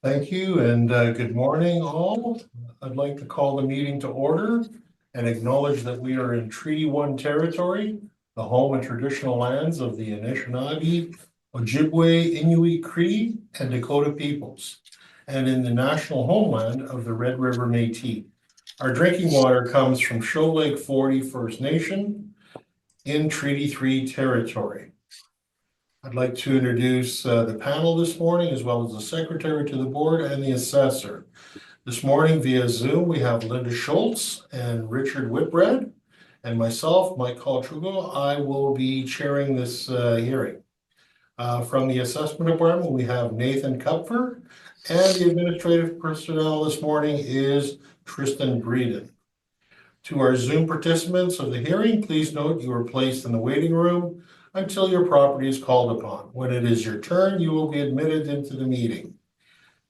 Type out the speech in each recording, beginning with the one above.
Thank you, and good morning, all. I'd like to call the meeting to order and acknowledge that we are in Treaty 1 territory, the home and traditional lands of the Anishinaabe, Ojibwe, Inuit, Cree, and Dakota peoples, and in the national homeland of the Red River Métis. Our drinking water comes from Shoal Lake 40 First Nation in Treaty 3 territory. I'd like to introduce the panel this morning, as well as the secretary to the board and the assessor. This morning via Zoom, we have Linda Schultz and Richard Whitbread, and myself, Mike Coltrugo. I will be chairing this hearing. From the assessment department, we have Nathan Kupfer, and the administrative personnel this morning is Tristan Breeden. To our Zoom participants of the hearing, please note you are placed in the waiting room until your property is called upon. When it is your turn, you will be admitted into the meeting.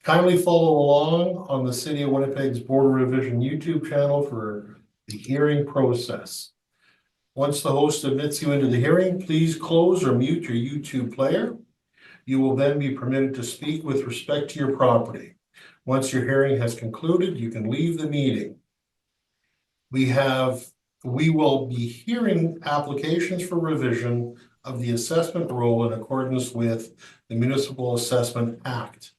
Kindly follow along on the City of Winnipeg's Board Revision YouTube channel for the hearing process. Once the host admits you into the hearing, please close or mute your YouTube player. You will then be permitted to speak with respect to your property. Once your hearing has concluded, you can leave the meeting. We will be hearing applications for revision of the assessment rule in accordance with the Municipal Assessment Act.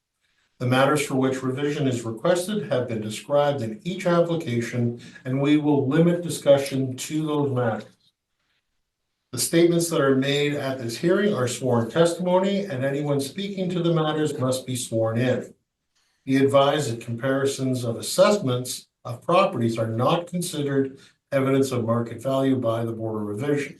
The matters for which revision is requested have been described in each application, and we will limit discussion to those matters. The statements that are made at this hearing are sworn testimony, and anyone speaking to the matters must be sworn in. Be advised that comparisons of assessments of properties are not considered evidence of market value by the Board of Revision.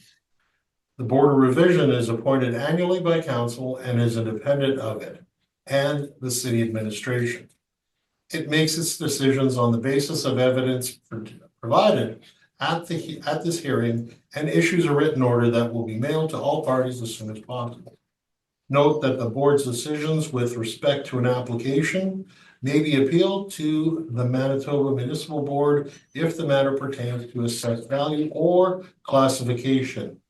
The Board of Revision is appointed annually by Council and is independent of it and the City Administration. It makes its decisions on the basis of evidence provided at this hearing and issues a written order that will be mailed to all parties as soon as possible. Note that the board's decisions with respect to an application may be appealed to the Manitoba Municipal Board if the matter pertains to assessed value or classification,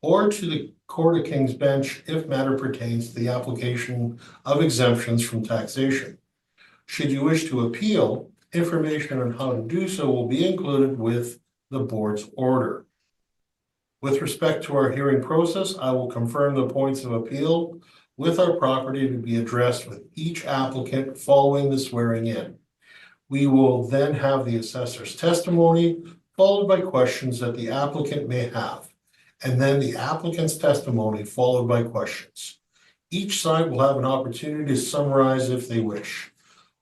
or to the Court of King's Bench if matter pertains to the application of exemptions from taxation. Should you wish to appeal, information on how to do so will be included with the board's order. With respect to our hearing process, I will confirm the points of appeal with our property to be addressed with each applicant following the swearing in. We will then have the assessor's testimony, followed by questions that the applicant may have, and then the applicant's testimony, followed by questions. Each side will have an opportunity to summarize if they wish.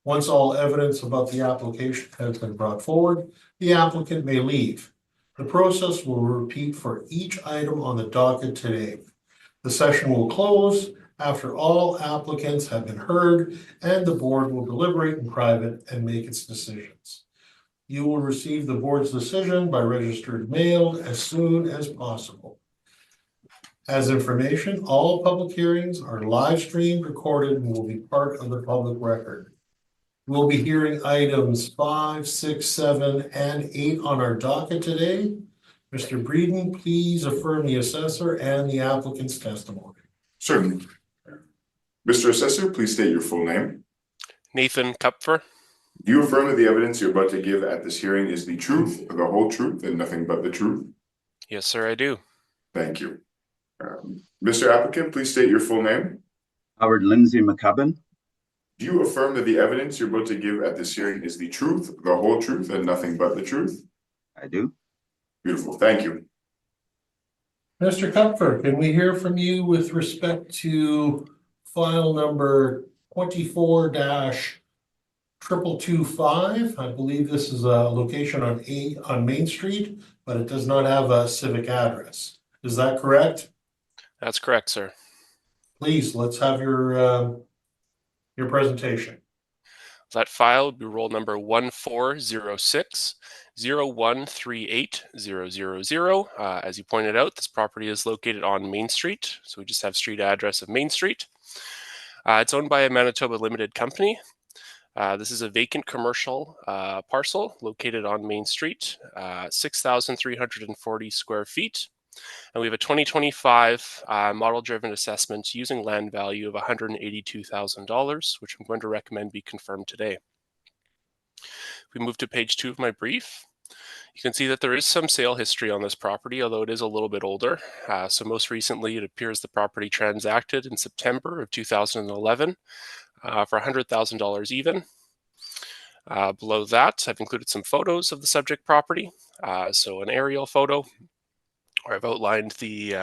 Once all evidence about the application has been brought forward, the applicant may leave. The process will repeat for each item on the docket today. The session will close after all applicants have been heard, and the board will deliberate in private and make its decisions. You will receive the board's decision by registered mail as soon as possible. As information, all public hearings are live streamed, recorded, and will be part of the public record. We'll be hearing items 5, 6, 7, and 8 on our docket today. Mr. Breeden, please affirm the assessor and the applicant's testimony. Certainly. Mr. Assessor, please state your full name. Nathan Kupfer. Do you affirm that the evidence you're about to give at this hearing is the truth, the whole truth, and nothing but the truth? Yes, sir, I do. Thank you. Mr. Applicant, please state your full name. Howard Lindsay McCubbin. Do you affirm that the evidence you're about to give at this hearing is the truth, the whole truth, and nothing but the truth? I do. Beautiful. Thank you. Mr. Kupfer, can we hear from you with respect to file number 24-2225? I believe this is a location on Main Street, but it does not have a civic address. Is that correct? That's correct, sir. Please, let's have your presentation. That file would be roll number 1406-0138-000. As you pointed out, this property is located on Main Street, so we just have street address of Main Street. It's owned by a Manitoba Limited Company. This is a vacant commercial parcel located on Main Street, 6,340 square feet. And we have a 2025 model-driven assessment using land value of $182,000, which I'm going to recommend be confirmed today. If we move to page 2 of my brief, you can see that there is some sale history on this property, although it is a little bit older. So most recently, it appears the property transacted in September of 2011 for $100,000 even. Below that, I've included some photos of the subject property. So an aerial photo, where I've outlined the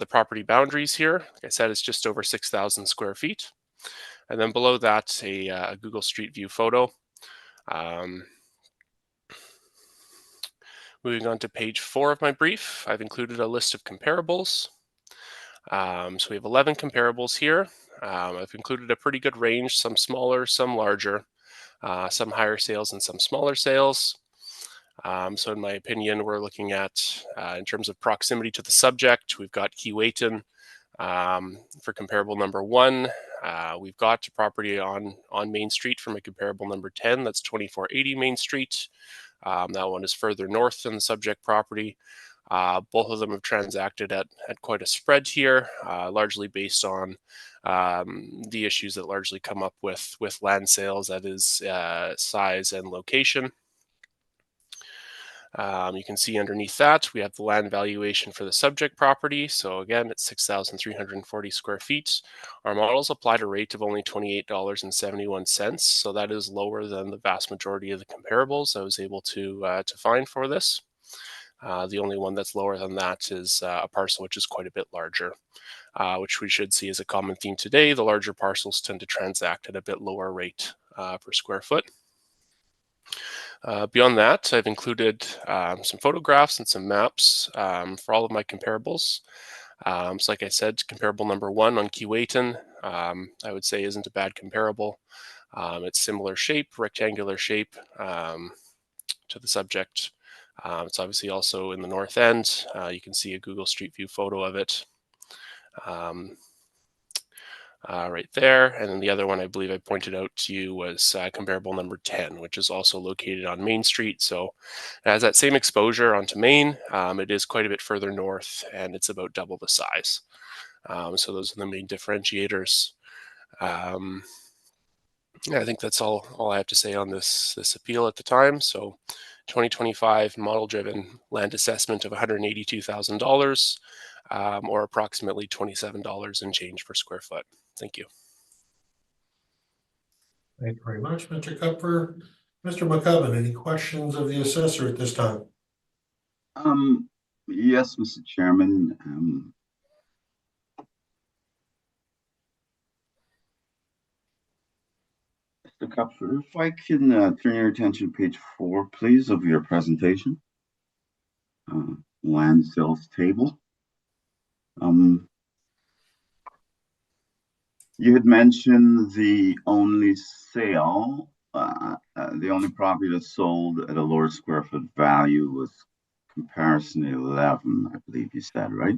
property boundaries here. Like I said, it's just over 6,000 square feet. And then below that, a Google Street View photo. Moving on to page 4 of my brief, I've included a list of comparables. So we have 11 comparables here. I've included a pretty good range, some smaller, some larger, some higher sales and some smaller sales. So in my opinion, we're looking at, in terms of proximity to the subject, we've got Keewatin for comparable number 1. We've got a property on Main Street from a comparable number 10, that's 2480 Main Street. That one is further north than the subject property. Both of them have transacted at quite a spread here, largely based on the issues that largely come up with land sales, that is size and location. You can see underneath that, we have the land valuation for the subject property. So again, it's 6,340 square feet. Our models applied a rate of only $28.71. So that is lower than the vast majority of the comparables I was able to find for this. The only one that's lower than that is a parcel which is quite a bit larger, which we should see as a common theme today. The larger parcels tend to transact at a bit lower rate per square foot. Beyond that, I've included some photographs and some maps for all of my comparables. So like I said, comparable number 1 on Keewatin, I would say isn't a bad comparable. It's similar shape, rectangular shape to the subject. It's obviously also in the north end. You can see a Google Street View photo of it right there. And then the other one I believe I pointed out to you was comparable number 10, which is also located on Main Street. So it has that same exposure onto Main. It is quite a bit further north, and it's about double the size. So those are the main differentiators. Yeah, I think that's all I have to say on this appeal at the time. So 2025 model-driven land assessment of $182,000, or approximately $27 and change per square foot. Thank you. Thank you very much, Mr. Kupfer. Mr. McCubbin, any questions of the assessor at this time? Yes, Mr. Chairman. Mr. Kupfer, if I can turn your attention to page 4, please, of your presentation. Land sales table. You had mentioned the only sale, the only property that sold at a lower square foot value was comparison 11, I believe you said, right?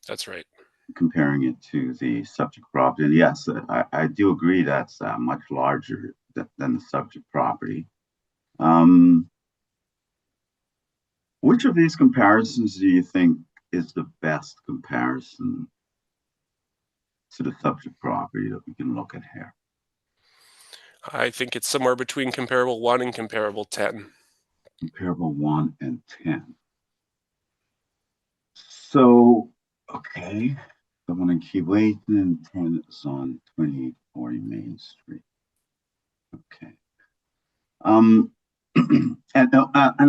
That's right. Comparing it to the subject property. And yes, I do agree that's much larger than the subject property. Which of these comparisons do you think is the best comparison to the subject property that we can look at here? I think it's somewhere between comparable 1 and comparable 10. Comparable 1 and 10. So, okay. The one in Keewatin and 10 is on 2840 Main Street. Okay. And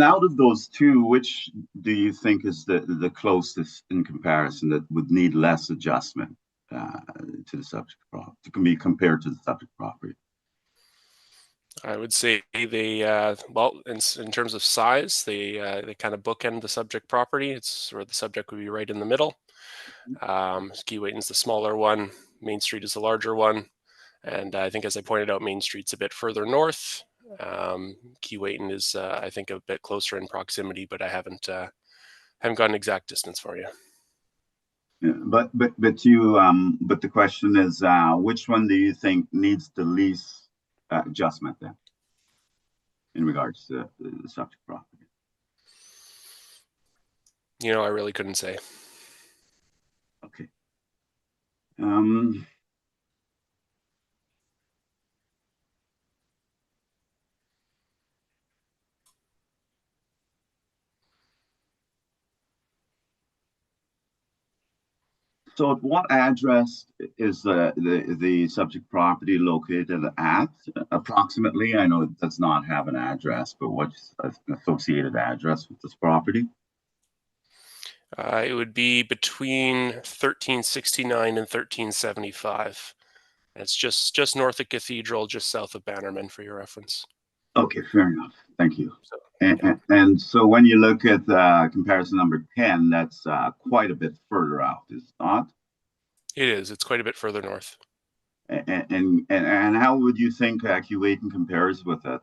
out of those two, which do you think is the closest in comparison that would need less adjustment to the subject property, can be compared to the subject property? I would say they, well, in terms of size, they kind of bookend the subject property. It's where the subject would be right in the middle. Keewatin's the smaller one. Main Street is the larger one. And I think, as I pointed out, Main Street's a bit further north. Keewatin is, I think, a bit closer in proximity, but I haven't got an exact distance for you. Yeah, but the question is, which one do you think needs the least adjustment then, in regards to the subject property? I really couldn't say. Okay. So at what address is the subject property located at approximately? I know it does not have an address, but what's an associated address with this property? It would be between 1369 and 1375. It's just north of Cathedral, just south of Bannerman, for your reference. Okay, fair enough. Thank you. So, and so when you look at comparison number 10, that's quite a bit further out, is it not? it is. It's quite a bit further north. And how would you think Q8 compares with it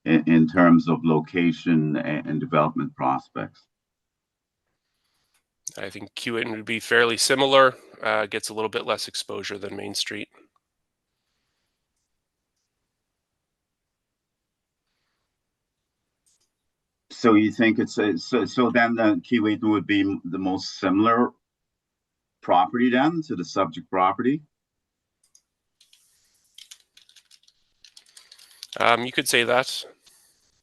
in terms of location and development prospects? I think Keewatin would be fairly similar. Gets a little bit less exposure than Main Street. So you think it's so then the Keewatin would be the most similar property then to the subject property? You could say that.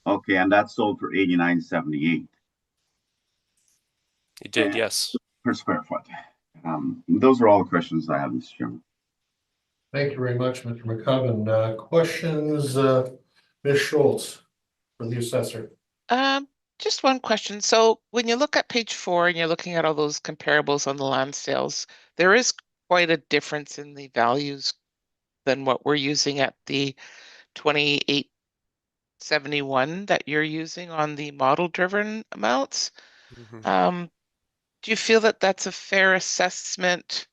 Okay, and that sold for $89.78. It did, yes. Per square foot. Those are all the questions I have, Mr. Chairman. Thank you very much, Mr. McCubbin. Questions, Ms. Schultz, for the assessor? Just one question. So when you look at page 4 and you're looking at all those comparables on the land sales, there is quite a difference in the values than what we're using at the 2871 that you're using on the model driven amounts. Mm-hmm. Do you feel that that's a fair assessment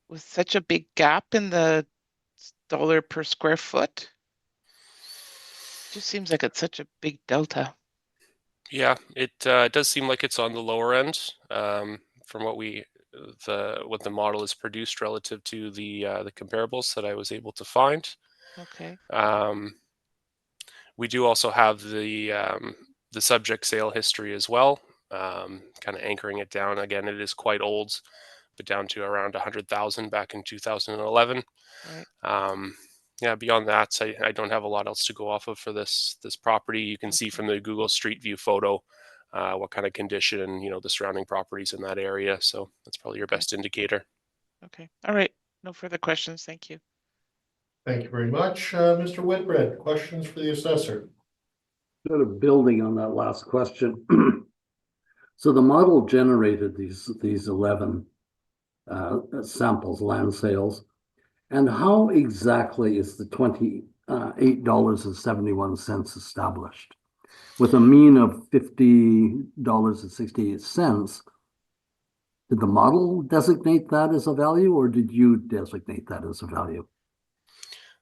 with such a big gap in the dollar per square foot? Just seems like it's such a big delta. Yeah, it does seem like it's on the lower end from what the model is produced relative to the comparables that I was able to find. Okay. We do also have the subject sale history as well, kind of anchoring it down. Again, it is quite old, but down to around 100,000 back in 2011. Right. Yeah, beyond that, I don't have a lot else to go off of for this property. You can see from the Google Street View photo what kind of condition, the surrounding properties in that area. So that's probably your best indicator. Okay. All right. No further questions. Thank you. Thank you very much. Mr. Whitbread, questions for the assessor? Sort of building on that last question. So the model generated these 11 samples, land sales. And how exactly is the $28.71 established? With a mean of $50.68, did the model designate that as a value, or did you designate that as a value?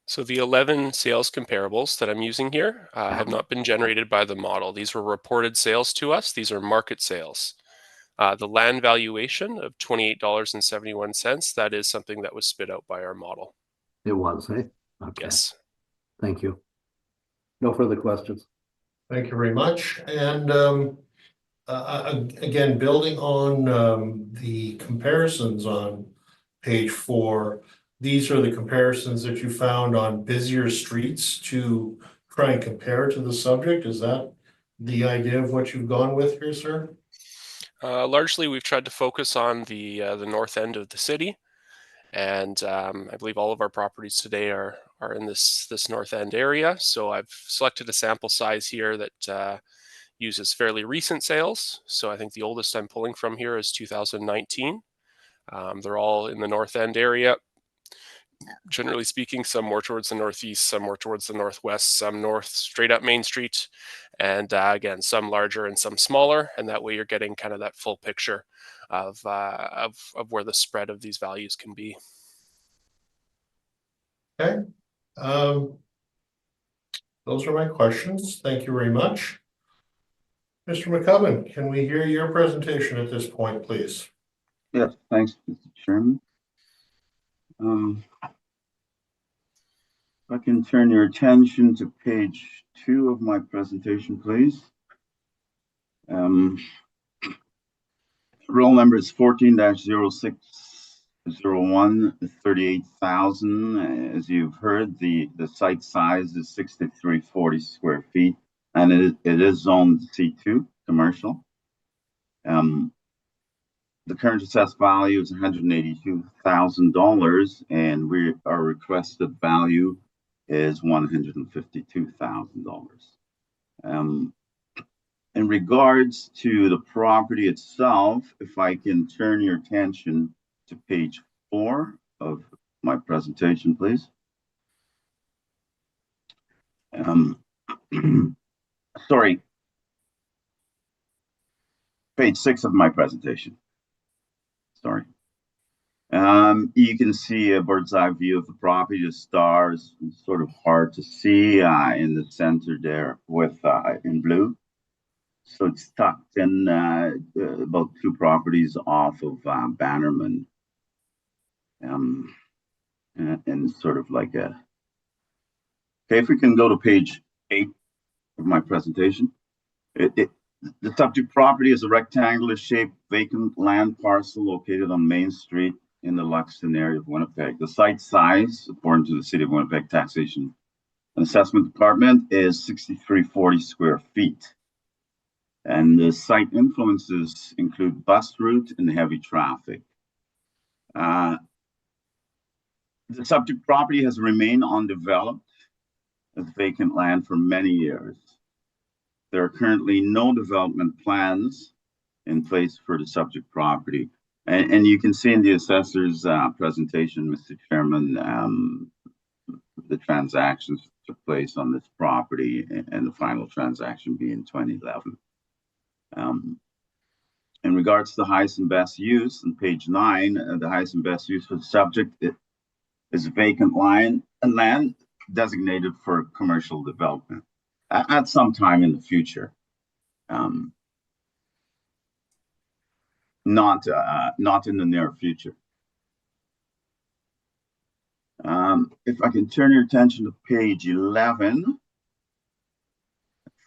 So the 11 sales comparables that I'm using here have not been generated by the model. These were reported sales to us. These are market sales. The land valuation of $28.71, that is something that was spit out by our model. It was, eh? Okay. Yes. Thank you. No further questions. Thank you very much. And again, building on the comparisons on page 4, these are the comparisons that you found on busier streets to try and compare to the subject. Is that the idea of what you've gone with here, sir? Largely, we've tried to focus on the north end of the city, and I believe all of our properties today are in this north end area. So I've selected a sample size here that uses fairly recent sales. So I think the oldest I'm pulling from here is 2019. They're all in the north end area. Generally speaking, some more towards the northeast, some more towards the northwest, some north straight up Main Street, and again, some larger and some smaller. And that way you're getting kind of that full picture of where the spread of these values can be. Okay. Those are my questions. Thank you very much. Mr. McCubbin, can we hear your presentation at this point, please? Yes, thanks, Mr. Chairman. If I can turn your attention to page 2 of my presentation, please. Roll number is 14-0601, 38,000. As you've heard, the site size is 6,340 square feet, and it is zoned C2 commercial. The current assessed value is $182,000, and our requested value is $152,000. In regards to the property itself, if I can turn your attention to page 4 of my presentation, please. Sorry, page 6 of my presentation. Sorry. You can see a bird's eye view of the property. The stars sort of hard to see in the center there with in blue. So it's tucked in about 2 properties off of Bannerman, and sort of like a. Okay, if we can go to page 8 of my presentation, the subject property is a rectangular shaped vacant land parcel located on Main Street in the Luxton area of Winnipeg. The site size, according to the City of Winnipeg Taxation and Assessment Department, is 6,340 square feet. And the site influences include bus route and heavy traffic. The subject property has remained undeveloped as vacant land for many years. There are currently no development plans in place for the subject property. And you can see in the assessor's presentation, Mr. Chairman, the transactions took place on this property, and the final transaction being 2011. In regards to the highest and best use, on page 9, the highest and best use for the subject is vacant land designated for commercial development at some time in the future. Not in the near future. If I can turn your attention to page 11,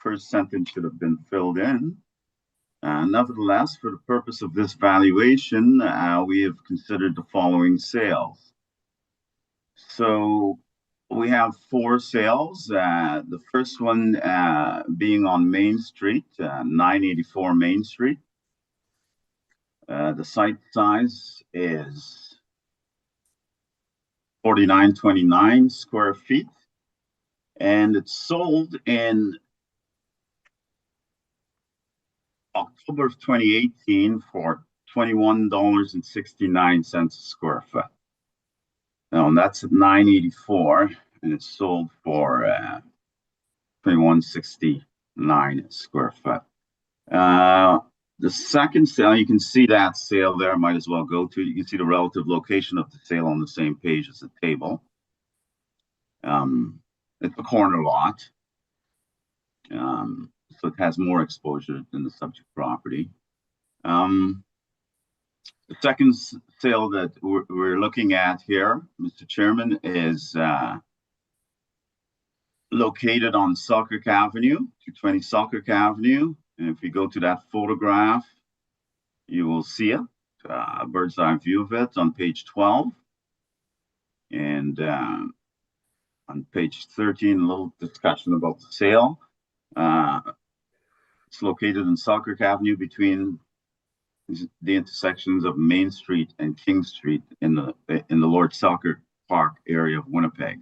first sentence should have been filled in. Nevertheless, for the purpose of this valuation, we have considered the following sales. So we have 4 sales. The first one being on Main Street, 984 Main Street. The site size is 4,929 square feet, and it's sold in October of 2018 for $21.69 a square foot. Now that's at 984, and it's sold for $21.69 a square foot. The second sale, you can see that sale there, might as well go to. You can see the relative location of the sale on the same page as the table. It's a corner lot. So it has more exposure than the subject property. The second sale that we're looking at here, Mr. Chairman, is located on Selkirk Avenue, 220 Selkirk Avenue. And if you go to that photograph, you will see it, a bird's eye view of it on page 12. And on page 13, a little discussion about the sale. It's located in Selkirk Avenue between the intersections of Main Street and King Street in the Lord Selkirk Park area of Winnipeg.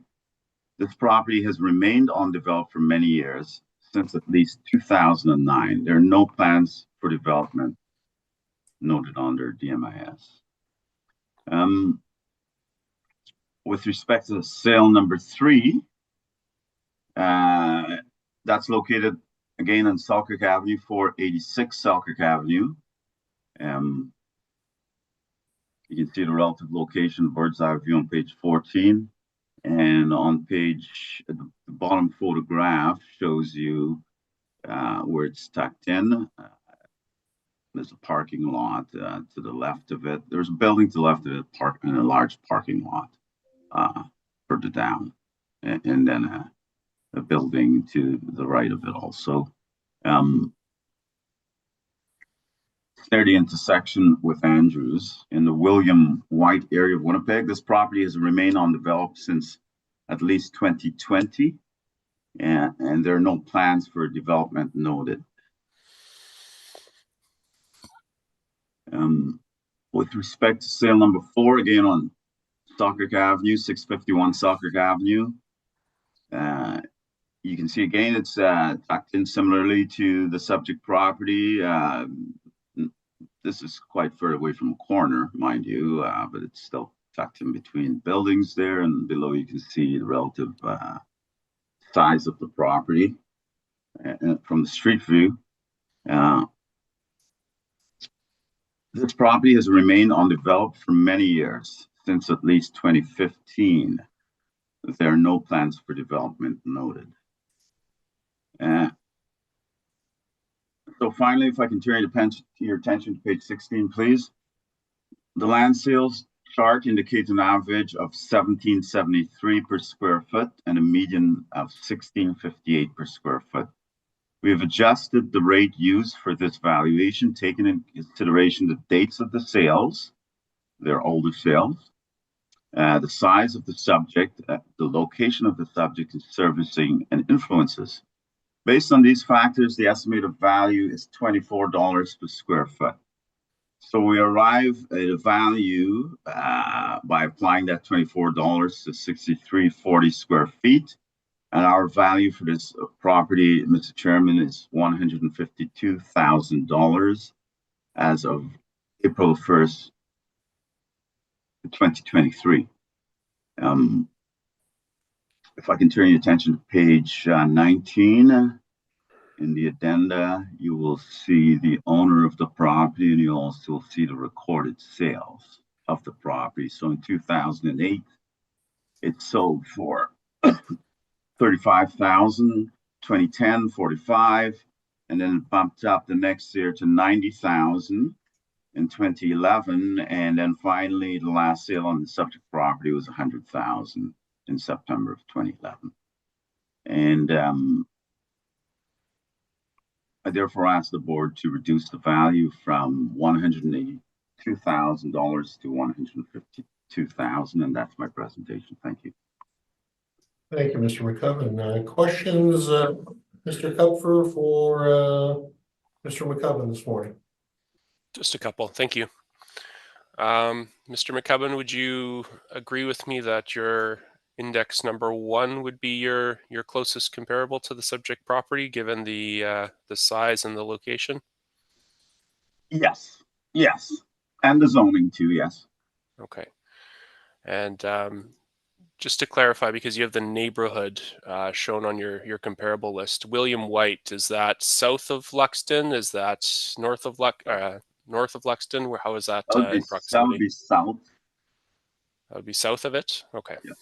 This property has remained undeveloped for many years, since at least 2009. There are no plans for development noted under DMIS. With respect to sale number 3, that's located again on Selkirk Avenue, 486 Selkirk Avenue. You can see the relative location, bird's eye view on page 14. And on page, the bottom photograph shows you where it's tucked in. There's a parking lot to the left of it. There's a building to the left of it, and a large parking lot further down. And then a building to the right of it also. It's near the intersection with Andrews in the William White area of Winnipeg. This property has remained undeveloped since at least 2020, and there are no plans for development noted. With respect to sale number 4, again on Stockirk Avenue, 651 Stockirk Avenue, you can see again it's tucked in similarly to the subject property. This is quite far away from a corner, mind you, but it's still tucked in between buildings there, and below you can see the relative size of the property from the street view. This property has remained undeveloped for many years, since at least 2015. There are no plans for development noted. So finally, if I can turn your attention to page 16, please. The land sales chart indicates an average of $17.73 per square foot and a median of $16.58 per square foot. We have adjusted the rate used for this valuation, taking into consideration the dates of the sales, they're older sales, the size of the subject, the location of the subject is servicing and influences. Based on these factors, the estimated value is $24 per square foot. So we arrive at a value by applying that $24 to 6,340 square feet. And our value for this property, Mr. Chairman, is $152,000 as of April 1st, 2023. If I can turn your attention to page 19, in the addenda, you will see the owner of the property, and you also see the recorded sales of the property. So in 2008, it sold for $35,000, 2010, $45,000, and then it bumped up the next year to $90,000 in 2011, and then finally the last sale on the subject property was $100,000 in September of 2011. And I therefore ask the board to reduce the value from $182,000 to $152,000, and that's my presentation. Thank you. Thank you, Mr. McCubbin. Questions, Mr. Kupfer, for Mr. McCubbin this morning? Just a couple. Thank you. Mr. McCubbin, would you agree with me that your index number 1 would be your closest comparable to the subject property, given the size and the location? Yes, and the zoning too. Yes. Okay. And just to clarify, because you have the neighborhood shown on your comparable list, William White, is that south of Luxton? Is that north of Luxton? How is that in proximity? That would be south. That would be south of it. Okay. Yeah.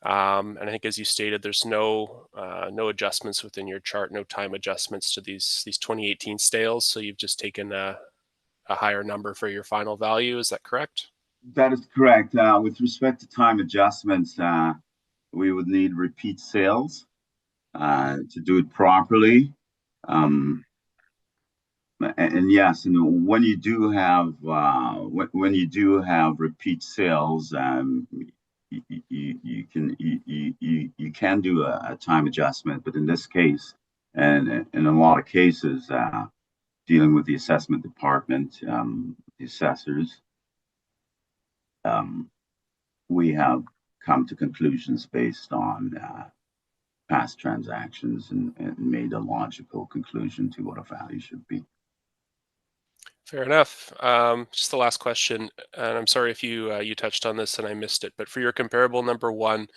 And I think, as you stated, there's no adjustments within your chart, no time adjustments to these 2018 sales. So you've just taken a higher number for your final value. Is that correct? That is correct. With respect to time adjustments, we would need repeat sales to do it properly. And yes, and when you do have repeat sales, you can do a time adjustment, but in this case, and in a lot of cases, dealing with the assessment department, the assessors, we have come to conclusions based on past transactions and made a logical conclusion to what a value should be. Fair enough. Just the last question, and I'm sorry if you touched on this and I missed it, but for your comparable number 1,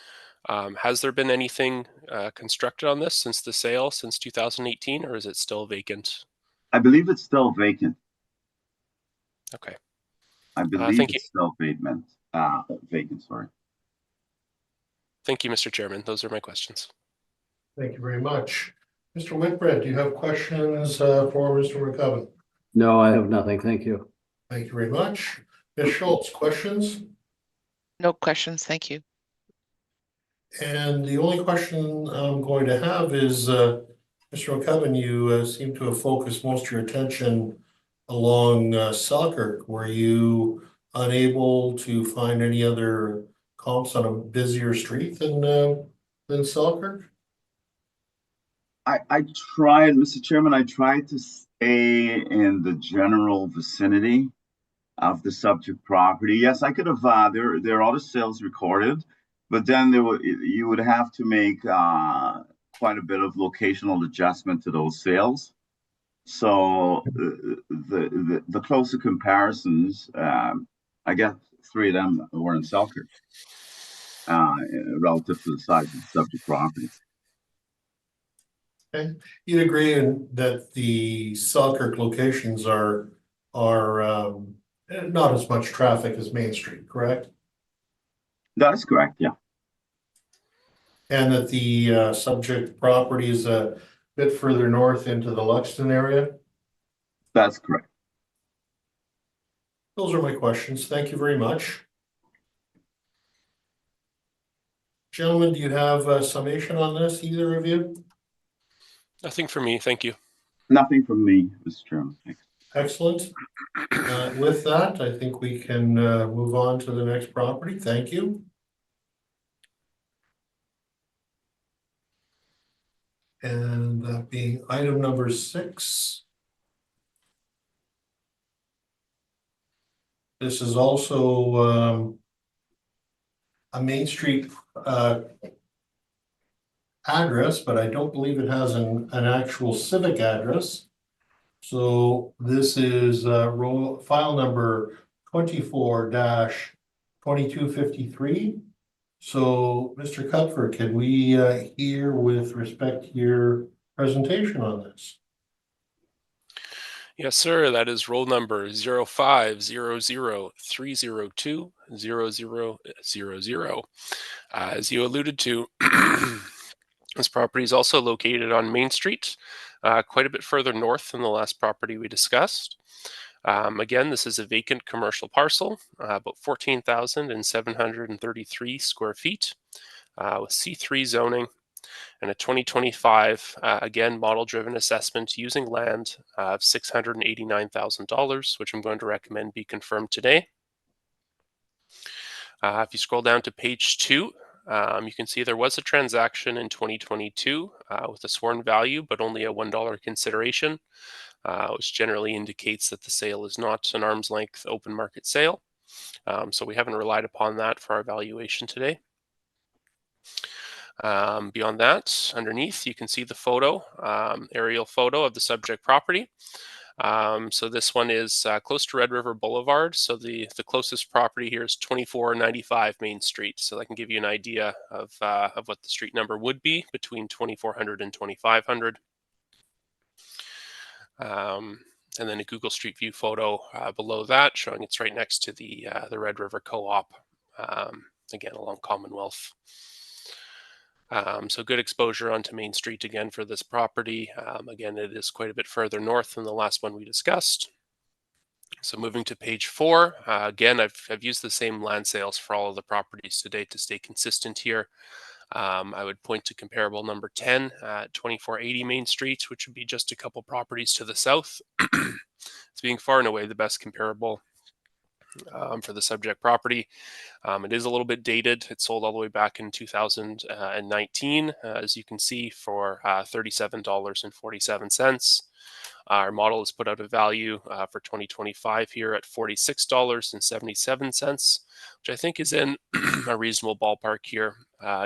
has there been anything constructed on this since the sale, since 2018, or is it still vacant? I believe it's still vacant. Okay. I believe it's still vacant. Sorry. Thank you, Mr. Chairman. Those are my questions. Thank you very much. Mr. Whitbread, do you have questions for Mr. McCubbin? No, I have nothing. Thank you. Thank you very much. Ms. Schultz, questions? No questions, thank you. And the only question I'm going to have is, Mr. McCubbin, you seem to have focused most of your attention along Selkirk. Were you unable to find any other comps on a busier street than Selkirk? I tried, Mr. Chairman, I tried to stay in the general vicinity of the subject property. Yes, I could have, there are other sales recorded, but then you would have to make quite a bit of locational adjustment to those sales. So the closer comparisons, I guess 3 of them were in Selkirk, relative to the size of the subject property. Okay, you'd agree that the Selkirk locations are not as much traffic as Main Street, correct? That is correct, yeah. And that the subject property is a bit further north into the Luxton area? That's correct. Those are my questions. Thank you very much. Gentlemen, do you have a summation on this, either of you? Nothing for me, thank you. Nothing from me, Mr. Chairman. Thanks. Excellent. With that, I think we can move on to the next property. Thank you. And that being item number 6. This is also a Main Street address, but I don't believe it has an actual civic address. So this is file number 24-2253. So, Mr. Cupfer, can we hear with respect to your presentation on this? Yes, sir. That is roll number 050030200000. As you alluded to, this property is also located on Main Street, quite a bit further north than the last property we discussed. Again, this is a vacant commercial parcel, about 14,733 square feet, with C3 zoning and a 2025, again, model-driven assessment using land of $689,000, which I'm going to recommend be confirmed today. If you scroll down to page 2, you can see there was a transaction in 2022 with a sworn value, but only a $1 consideration, which generally indicates that the sale is not an arm's length open market sale. So we haven't relied upon that for our valuation today. Beyond that, underneath, you can see the photo, aerial photo of the subject property. So this one is close to Red River Boulevard. So the closest property here is 2495 Main Street. So that can give you an idea of what the street number would be between 2400 and 2500. And then a Google Street View photo below that, showing it's right next to the Red River Co-op, again along Commonwealth. So good exposure onto Main Street again for this property. Again, it is quite a bit further north than the last one we discussed. So moving to page 4, again, I've used the same land sales for all of the properties today to stay consistent here. I would point to comparable number 10 at 2480 Main Street, which would be just a couple properties to the south. It's being far and away the best comparable for the subject property. It is a little bit dated. It sold all the way back in 2019, as you can see, for $37.47. Our model has put out a value for 2025 here at $46.77, which I think is in a reasonable ballpark here,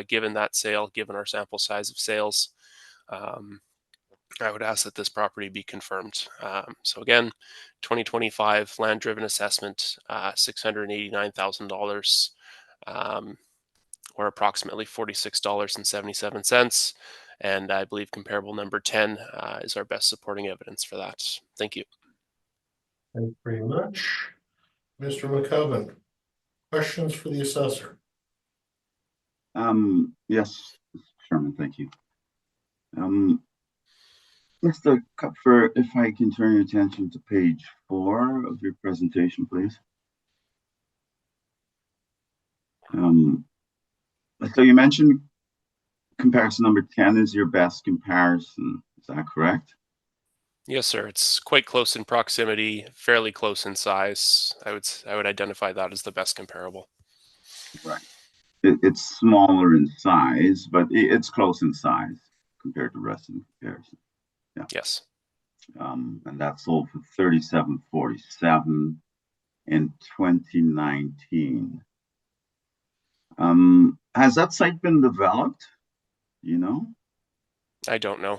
given that sale, given our sample size of sales. I would ask that this property be confirmed. So again, 2025 land-driven assessment, $689,000, or approximately $46.77. And I believe comparable number 10 is our best supporting evidence for that. Thank you. Thank you very much. Mr. McCubbin, questions for the assessor? Yes, Mr. Chairman, thank you. Mr. Kupfer, if I can turn your attention to page 4 of your presentation, please. So you mentioned comparison number 10 is your best comparison. Is that correct? Yes, sir. It's quite close in proximity, fairly close in size. I would identify that as the best comparable. Right. It's smaller in size, but it's close in size compared to the rest of the comparison. Yeah. Yes. And that sold for $37.47 in 2019. Has that site been developed? You know? I don't know.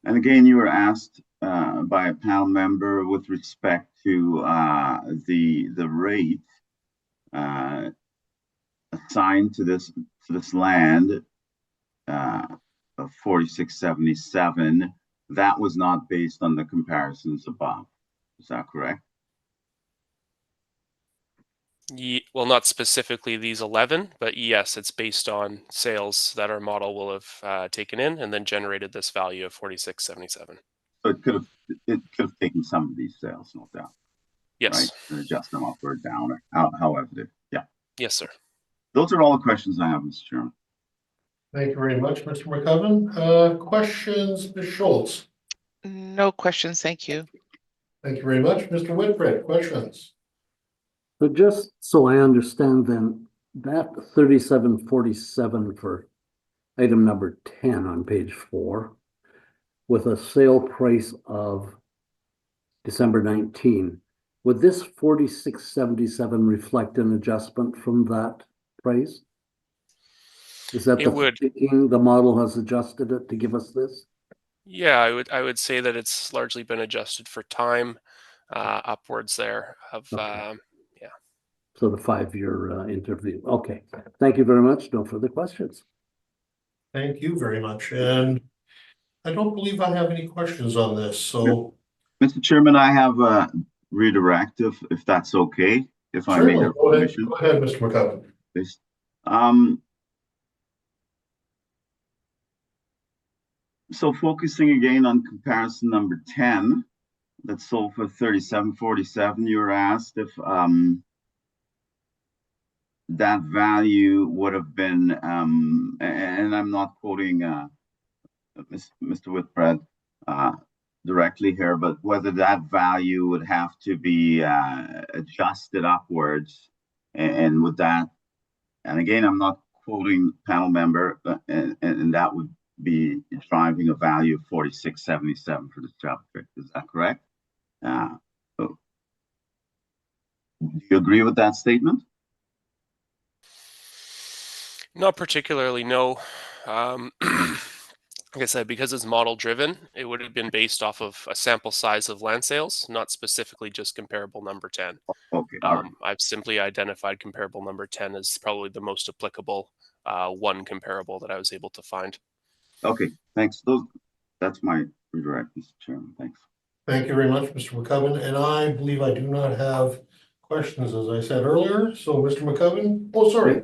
And again, you were asked by a panel member with respect to the rate assigned to this land of 46.77. That was not based on the comparisons above. Is that correct? Well, not specifically these 11, but yes, it's based on sales that our model will have taken in and then generated this value of 46.77. So it could have taken some of these sales, no doubt. Yes. Right? And adjust them up or down, or however. Yeah. Yes, sir. Those are all the questions I have, Mr. Chairman. Thank you very much, Mr. McCubbin. Questions, Ms. Schultz? No questions, thank you. Thank you very much, Mr. Whitbread. Questions? So just so I understand then, that 3747 for item number 10 on page 4, with a sale price of December 19, would this 46.77 reflect an adjustment from that price? Is that It would. thinking the model has adjusted it to give us this? Yeah, I would say that it's largely been adjusted for time upwards there of Okay. yeah. So the 5-year interview. Okay. Thank you very much. No further questions. Thank you very much. And I don't believe I have any questions on this, so. Mr. Chairman, I have a redirect if that's okay, if I may have permission. Go ahead, Mr. McCubbin. Please. So focusing again on comparison number 10, that sold for $37.47, you were asked if that value would have been, and I'm not quoting Mr. Whitbread directly here, but whether that value would have to be adjusted upwards, and would that, and again, I'm not quoting panel member, and that would be driving a value of 46.77 for this job. Is that correct? So do you agree with that statement? Not particularly, no. Like I said, because it's model driven, it would have been based off of a sample size of land sales, not specifically just comparable number 10. Okay. All right. I've simply identified comparable number 10 as probably the most applicable one comparable that I was able to find. Okay, thanks. That's my redirect, Mr. Chairman. Thanks. Thank you very much, Mr. McCubbin. And I believe I do not have questions, as I said earlier. So, Mr. McCubbin, oh, sorry.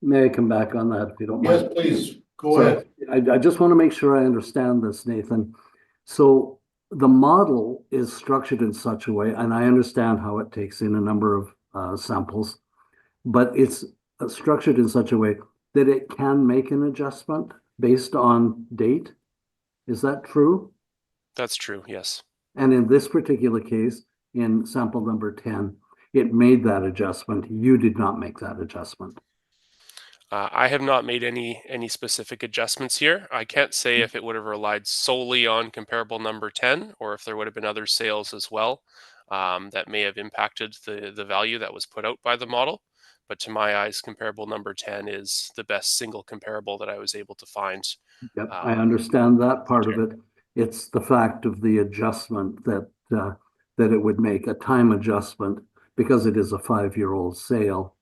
May I come back on that if you don't Yes, mind? please. Go ahead. I just want to make sure I understand this, Nathan. So the model is structured in such a way, and I understand how it takes in a number of samples, but it's structured in such a way that it can make an adjustment based on date. Is that true? That's true, yes. And in this particular case, in sample number 10, it made that adjustment. You did not make that adjustment. I have not made any specific adjustments here. I can't say if it would have relied solely on comparable number 10 or if there would have been other sales as well that may have impacted the value that was put out by the model. But to my eyes, comparable number 10 is the best single comparable that I was able to find. Yep, I understand that part of it. It's the fact of the adjustment that it would make, a time adjustment, because it is a 5-year-old sale.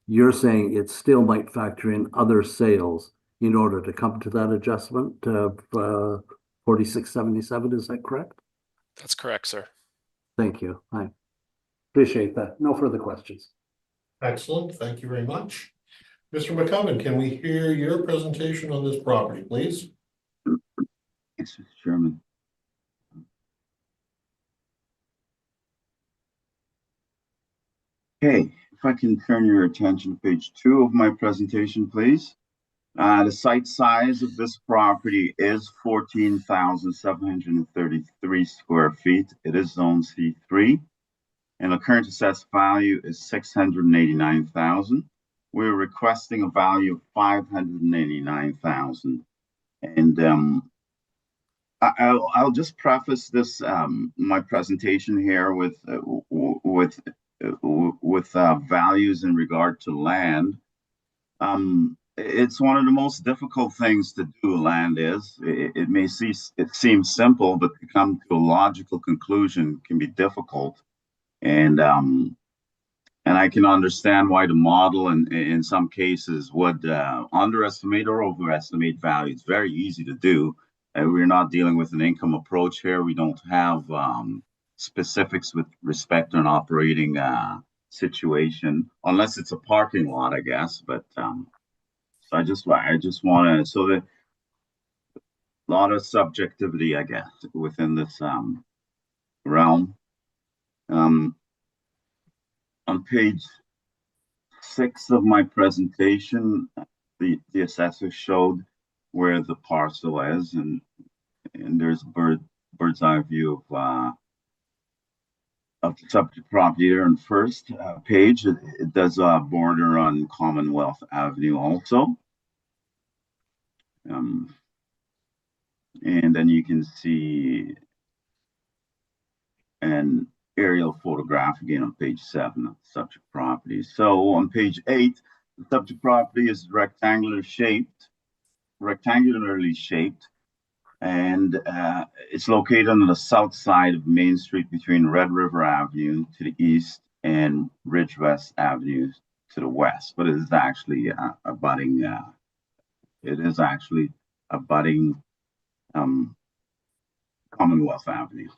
You're saying it still might factor in other sales in order to come to that adjustment of 46.77. Is that correct? That's correct, sir. Thank you. I appreciate that. No further questions. Excellent. Thank you very much. Mr. McCubbin, can we hear your presentation on this property, please? Yes, Mr. Chairman. Okay, if I can turn your attention to page 2 of my presentation, please. The site size of this property is 14,733 square feet. It is zone C3. And the current assessed value is 689,000. We're requesting a value of 589,000. And I'll just preface this my presentation here with values in regard to land. It's one of the most difficult things to do. Land is. It may seem simple, but to come to a logical conclusion can be difficult. And I can understand why the model in some cases would underestimate or overestimate value. It's very easy to do. We're not dealing with an income approach here. We don't have specifics with respect to an operating situation, unless it's a parking lot, I guess. But so I just want to, so that a lot of subjectivity, I guess, within this realm. On page 6 of my presentation, the assessor showed where the parcel is, and there's bird's eye view of the subject property there on the first page. It does border on Commonwealth Avenue also. And then you can see an aerial photograph again on page 7 of the subject property. So on page 8, the subject property is rectangularly shaped, and it's located on the south side of Main Street between Red River Avenue to the east and Ridge West Avenue to the west. But it is actually abutting Commonwealth Avenue.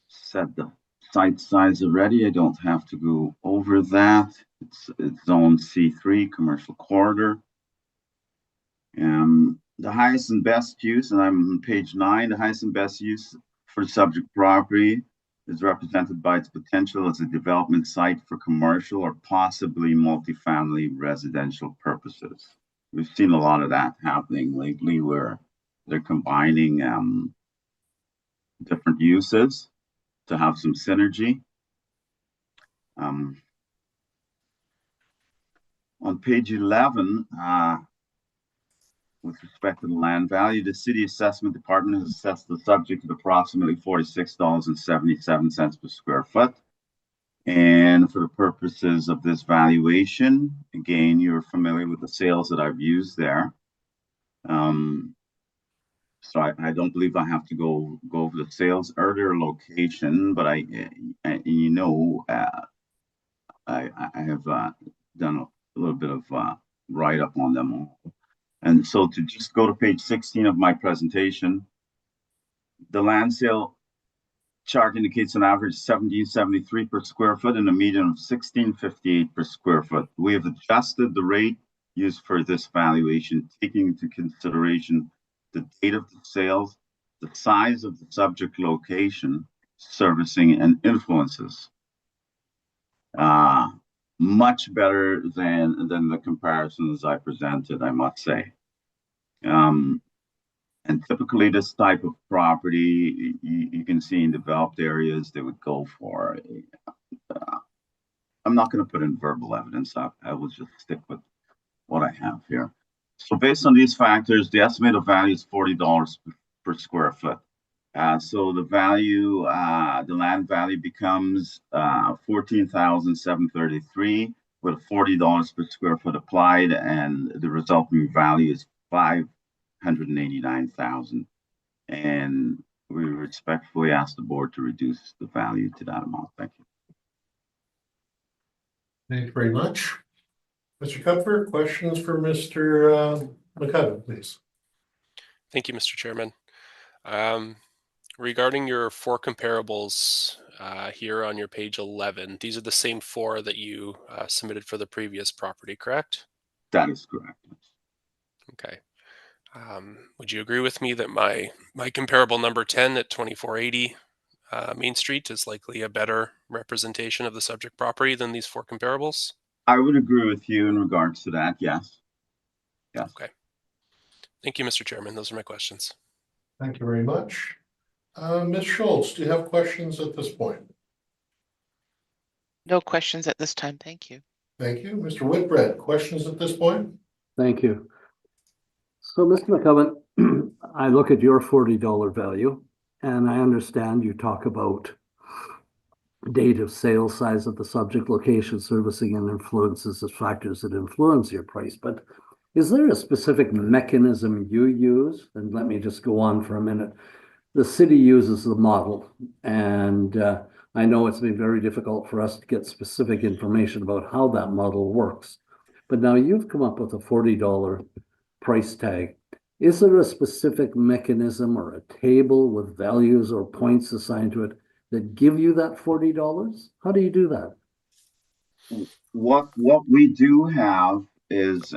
Said the site size already. I don't have to go over that. It's zone C3, commercial corridor. The highest and best use, and I'm on page 9, the highest and best use for the subject property is represented by its potential as a development site for commercial or possibly multifamily residential purposes. We've seen a lot of that happening lately, where they're combining different uses to have some synergy. On page 11, with respect to the land value, the City Assessment Department has assessed the subject at approximately $46.77 per square foot. And for the purposes of this valuation, again, you're familiar with the sales that I've used there. So I don't believe I have to go over the sales or their location, but I have done a little bit of write-up on them all. And so to just go to page 16 of my presentation, the land sale chart indicates an average $17.73 per square foot and a median of $16.58 per square foot. We have adjusted the rate used for this valuation, taking into consideration the date of the sales, the size of the subject location, servicing, and influences. Much better than the comparisons I presented, I must say. And typically this type of property, you can see in developed areas, they would go for, I'm not going to put in verbal evidence. I will just stick with what I have here. So based on these factors, the estimated value is $40 per square foot. So the value, the land value becomes $14,733 with $40 per square foot applied, and the resulting value is $589,000. And we respectfully ask the board to reduce the value to that amount. Thank you. Thank you very much. Mr. Kupfer, questions for Mr. McCutcheon, please. Thank you, Mr. Chairman. Regarding your 4 comparables here on your page 11, these are the same 4 that you submitted for the previous property, correct? That is correct. Okay. Would you agree with me that my comparable number 10 at 2480 Main Street is likely a better representation of the subject property than these 4 comparables? I would agree with you in regards to that, yes. Yes. Okay. Thank you, Mr. Chairman. Those are my questions. Thank you very much. Ms. Schultz, do you have questions at this point? No questions at this time. Thank you. Thank you. Mr. Whitbread, questions at this point? Thank you. So, Mr. McCubbin, I look at your $40 value, and I understand you talk about date of sale, size of the subject, location, servicing, and influences as factors that influence your price. But is there a specific mechanism you use? And let me just go on for a minute. The city uses the model, and I know it's been very difficult for us to get specific information about how that model works. But now you've come up with a $40 price tag. Is there a specific mechanism or a table with values or points assigned to it that give you that $40? How do you do that? What we do have is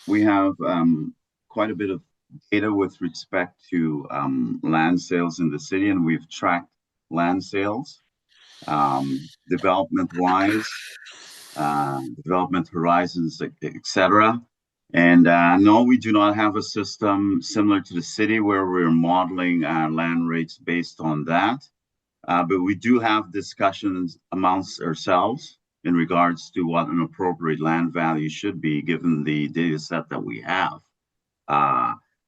we have quite a bit of data with respect to land sales in the city, and we've tracked land sales development-wise, development horizons, etc. And no, we do not have a system similar to the city where we're modeling land rates based on that. But we do have discussions amongst ourselves in regards to what an appropriate land value should be given the data set that we have.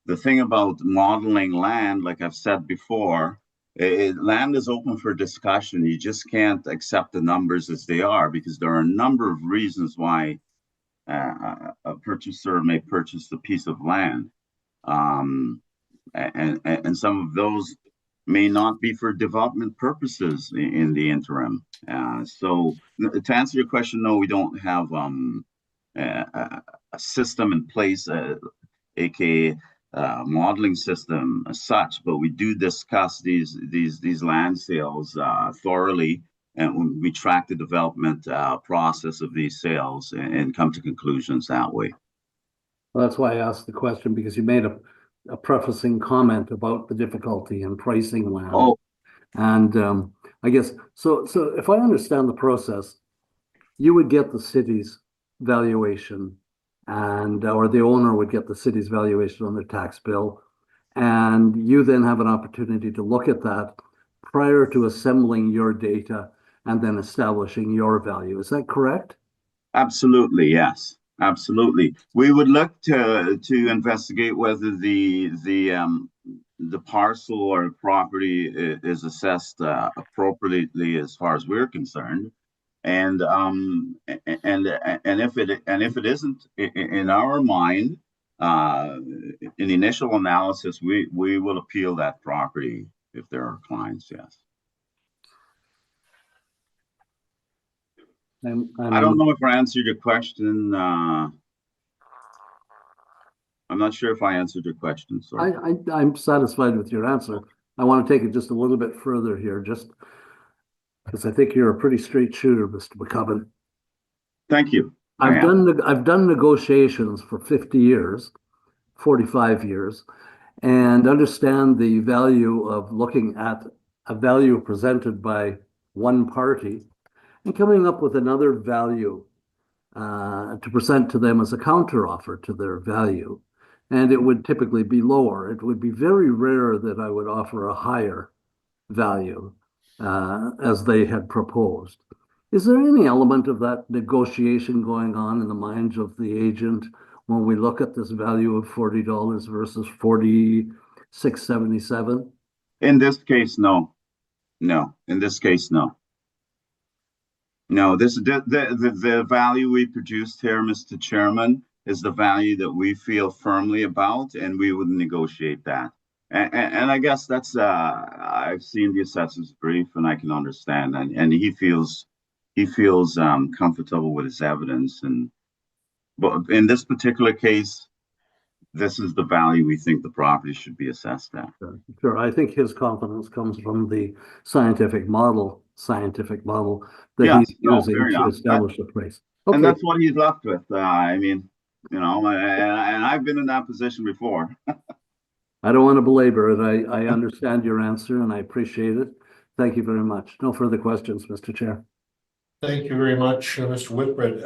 The thing about modeling land, like I've said before, land is open for discussion. You just can't accept the numbers as they are because there are a number of reasons why a purchaser may purchase a piece of land. And some of those may not be for development purposes in the interim. So to answer your question, no, we don't have a system in place, aka modeling system as such, but we do discuss these land sales thoroughly, and we track the development process of these sales and come to conclusions that way. Well, that's why I asked the question, because you made a prefacing comment about the difficulty in pricing land. Oh. And I guess, so if I understand the process, you would get the city's valuation, and or the owner would get the city's valuation on their tax bill, and you then have an opportunity to look at that prior to assembling your data and then establishing your value. Is that correct? Absolutely, yes. Absolutely. We would look to investigate whether the parcel or property is assessed appropriately as far as we're concerned, and if it isn't in our mind, in the initial analysis, we will appeal that property if there are clients. Yes. I don't know if I answered your question. I'm not sure if I answered your question. Sorry. I'm satisfied with your answer. I want to take it just a little bit further here, just because I think you're a pretty straight shooter, Mr. McCubbin. Thank you. I've done negotiations for 50 years, 45 years, and understand the value of looking at a value presented by one party and coming up with another value to present to them as a counteroffer to their value. And it would typically be lower. It would be very rare that I would offer a higher value as they had proposed. Is there any element of that negotiation going on in the minds of the agent when we look at this value of $40 versus $46.77? In this case, no. No. In this case, no. No, the value we produced here, Mr. Chairman, is the value that we feel firmly about, and we would negotiate that. And I guess that's I've seen the assessor's brief, and I can understand, and he feels comfortable with his evidence, but in this particular case, this is the value we think the property should be assessed at. Sure. I think his confidence comes from the scientific model that he's using to establish the price. Okay. And that's what he's left with. I mean, You know, and I've been in that position before. I don't want to belabor it. I understand your answer and I appreciate it. Thank you very much. No further questions, Mr. Chair. Thank you very much, Mr. Whitbread.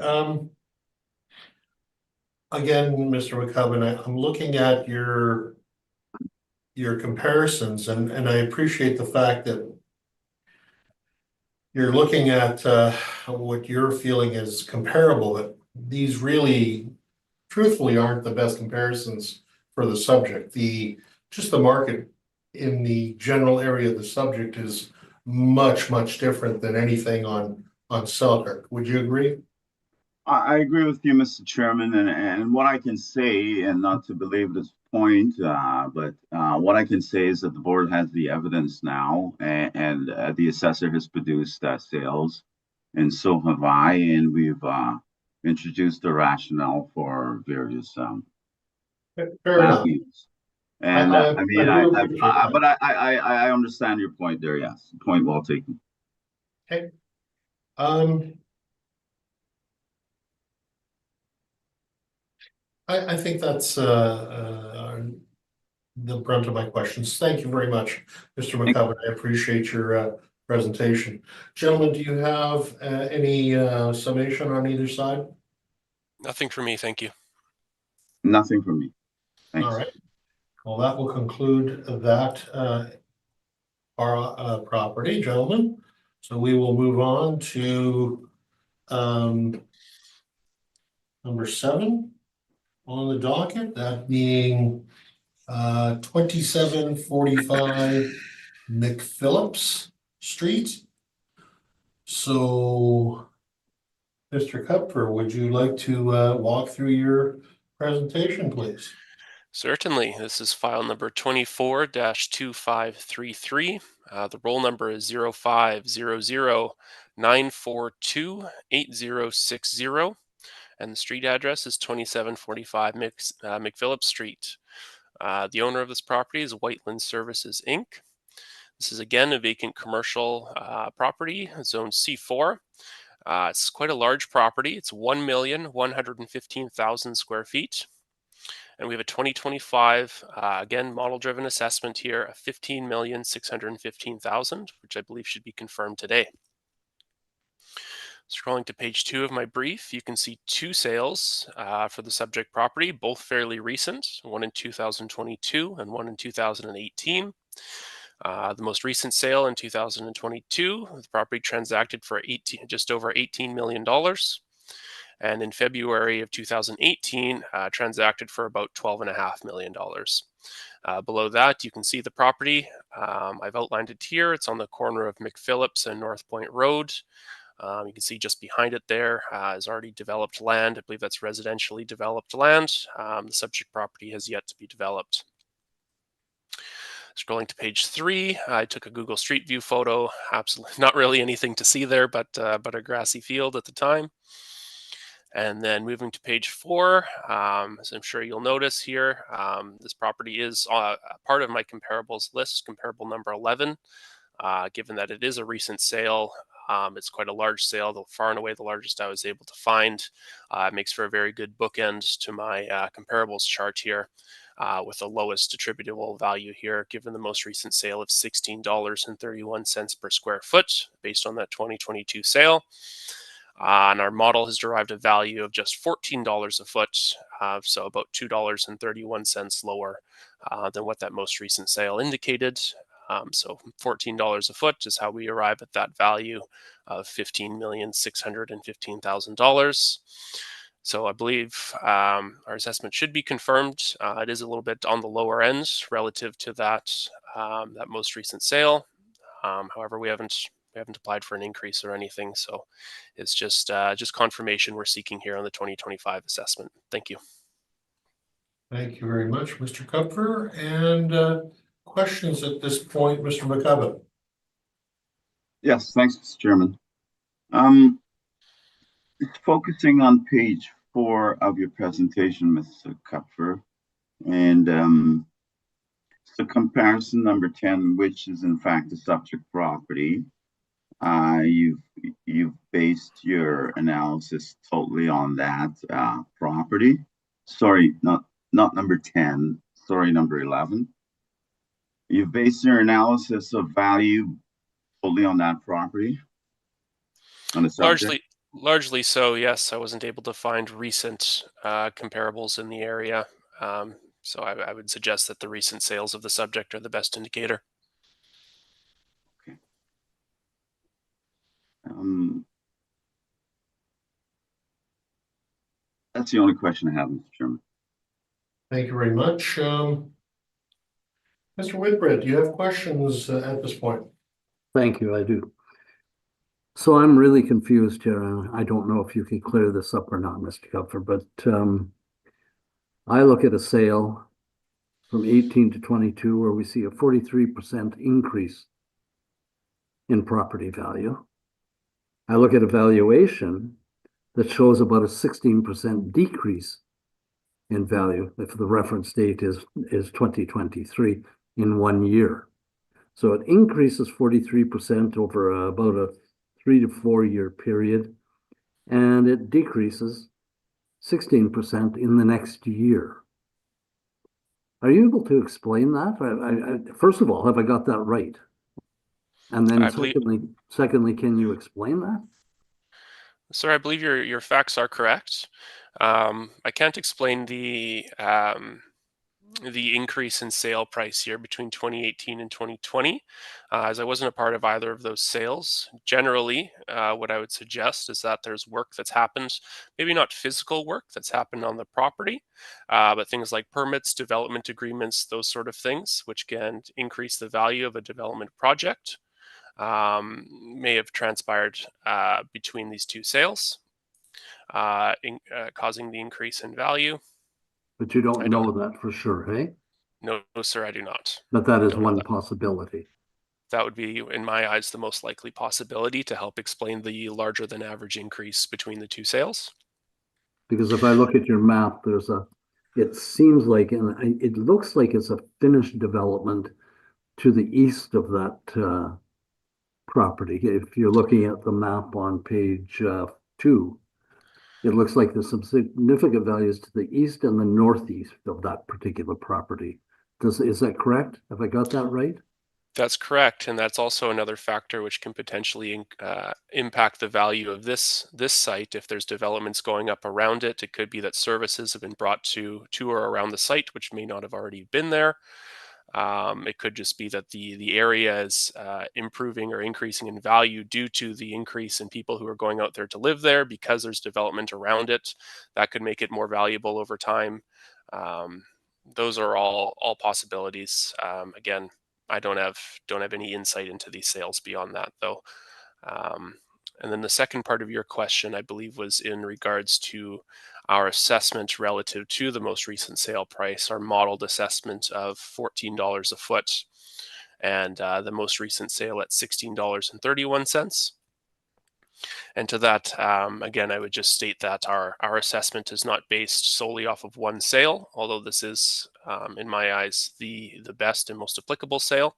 Again, Mr. McCubbin, I'm looking at your comparisons, and I appreciate the fact that you're looking at what you're feeling is comparable, but these really, truthfully, aren't the best comparisons for the subject. Just the market in the general area of the subject is much, much different than anything on Selkirk. Would you agree? I agree with you, Mr. Chairman, and what I can say, and not to belabor this point, but what I can say is that the board has the evidence now, and the assessor has produced sales, and so have I, and we've introduced the rationale for various Fair enough. values. And I mean, do appreciate that. but I understand your point there. Yes, point well taken. Okay. I think that's the brunt of my questions. Thank you very much, Mr. McCubbin. I appreciate your presentation. Gentlemen, do you have any summation on either side? Nothing for me, thank you. Nothing from me. Thanks. All right. Well, that will conclude that our property, gentlemen. So we will move on to number 7 on the docket, that being 2745 McPhillips Street. So, Mr. Kupfer, would you like to walk through your presentation, please? Certainly. This is file number 24-2533. The roll number is 0500-942-8060. And the street address is 2745 McPhillips Street. The owner of this property is Whiteland Services, Inc. This is again a vacant commercial property, zone C4. It's quite a large property. It's 1,115,000 square feet. And we have a 2025, again, model-driven assessment here of 15,615,000, which I believe should be confirmed today. Scrolling to page 2 of my brief, you can see 2 sales for the subject property, both fairly recent, one in 2022 and one in 2018. The most recent sale in 2022, the property transacted for just over $18 million. And in February of 2018, transacted for about $12.5 million. Below that, you can see the property. I've outlined it here. It's on the corner of McPhillips and North Point Road. You can see just behind it there is already developed land. I believe that's residentially developed land. The subject property has yet to be developed. Scrolling to page 3, I took a Google Street View photo. Absolutely not really anything to see there, but a grassy field at the time. And then moving to page 4, as I'm sure you'll notice here, this property is part of my comparables list, comparable number 11. Given that it is a recent sale, it's quite a large sale, though far and away the largest I was able to find. It makes for a very good bookend to my comparables chart here, with the lowest attributable value here, given the most recent sale of $16.31 per square foot, based on that 2022 sale. And our model has derived a value of just $14 a foot, so about $2.31 lower than what that most recent sale indicated. So $14 a foot is how we arrive at that value of $15,615,000. So I believe our assessment should be confirmed. It is a little bit on the lower end relative to that that most recent sale. However, we haven't applied for an increase or anything, so it's just confirmation we're seeking here on the 2025 assessment. Thank you. Thank you very much, Mr. Kupfer. And questions at this point, Mr. McCubbin? Yes, thanks, Mr. Chairman. It's focusing on page 4 of your presentation, Mr. Kupfer, and it's the comparison number 10, which is in fact the subject property. You've based your analysis totally on that property. sorry, not number 10, sorry, number 11. You've based your analysis of value fully on that property? On the subject? Largely so, yes. I wasn't able to find recent comparables in the area. So I would suggest that the recent sales of the subject are the best indicator. That's the only question I have, Mr. Chairman. Thank you very much. Mr. Whitbread, do you have questions at this point? Thank you, I do. So I'm really confused here, and I don't know if you can clear this up or not, Mr. Kupfer, but I look at a sale from 18 to 22 where we see a 43% increase in property value. I look at a valuation that shows about a 16% decrease in value if the reference date is 2023 in 1 year. So it increases 43% over about a 3 to 4 year period, and it decreases 16% in the next year. Are you able to explain that? First of all, have I got that right? And then secondly, can you explain that? Sir, I believe your facts are correct. I can't explain the increase in sale price here between 2018 and 2020, as I wasn't a part of either of those sales. Generally, what I would suggest is that there's work that's happened, maybe not physical work that's happened on the property, but things like permits, development agreements, those sort of things, which can increase the value of a development project, may have transpired between these two sales, causing the increase in value. But you don't know that for sure, hey? No, sir, I do not. But that is one possibility. That would be, in my eyes, the most likely possibility to help explain the larger than average increase between the two sales. Because if I look at your map, it seems like, and it looks like it's a finished development to the east of that property. If you're looking at the map on page 2, it looks like there's some significant values to the east and the northeast of that particular property. Is that correct? Have I got that right? That's correct, and that's also another factor which can potentially impact the value of this site. If there's developments going up around it, it could be that services have been brought to or around the site, which may not have already been there. It could just be that the area is improving or increasing in value due to the increase in people who are going out there to live there because there's development around it. That could make it more valuable over time. Those are all possibilities. Again, I don't have any insight into these sales beyond that, though. And then the second part of your question, I believe, was in regards to our assessment relative to the most recent sale price, our modeled assessment of $14 a foot, and the most recent sale at $16.31. And to that, again, I would just state that our assessment is not based solely off of one sale, although this is, in my eyes, the best and most applicable sale.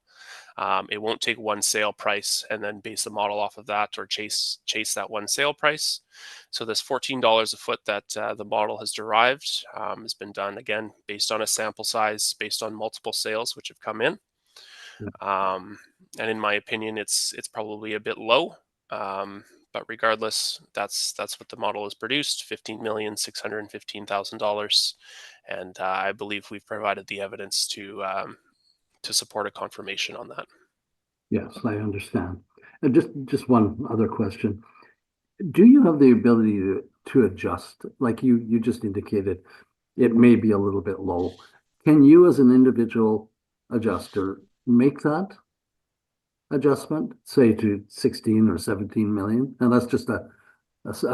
It won't take one sale price and then base the model off of that or chase that one sale price. So this $14 a foot that the model has derived has been done, again, based on a sample size, based on multiple sales which have come in. And in my opinion, it's probably a bit low. But regardless, that's what the model has produced, $15,615,000, and I believe we've provided the evidence to support a confirmation on that. Yes, I understand. And just one other question: do you have the ability to adjust? Like you just indicated, it may be a little bit low. Can you, as an individual adjuster, make that adjustment, say to 16 or 17 million? And that's just a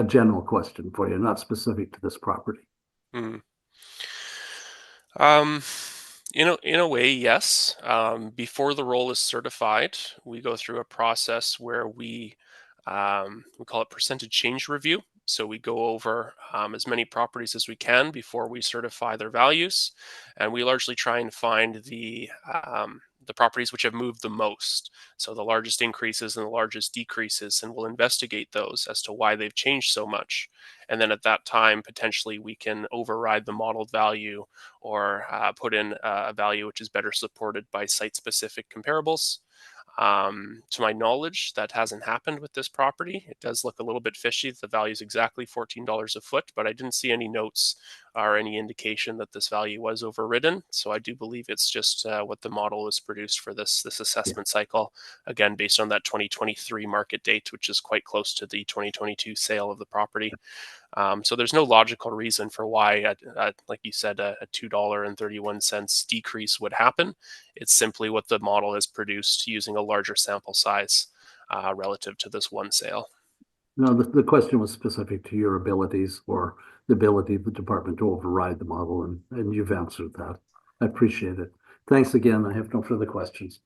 general question for you, not specific to this property. In a way, yes. Before the roll is certified, we go through a process where we call it percentage change review. So we go over as many properties as we can before we certify their values, and we largely try and find the the properties which have moved the most. So the largest increases and the largest decreases, and we'll investigate those as to why they've changed so much. And then at that time, potentially we can override the modeled value or put in a value which is better supported by site-specific comparables. To my knowledge, that hasn't happened with this property. It does look a little bit fishy. The value is exactly $14 a foot, but I didn't see any notes or any indication that this value was overridden. So I do believe it's just what the model is produced for this assessment cycle. Again, based on that 2023 market date, which is quite close to the 2022 sale of the property. So there's no logical reason for why, like you said, a $2.31 decrease would happen. It's simply what the model has produced using a larger sample size relative to this one sale. No, the question was specific to your abilities or the ability of the department to override the model, and you've answered that. I appreciate it. Thanks again. I have no further questions.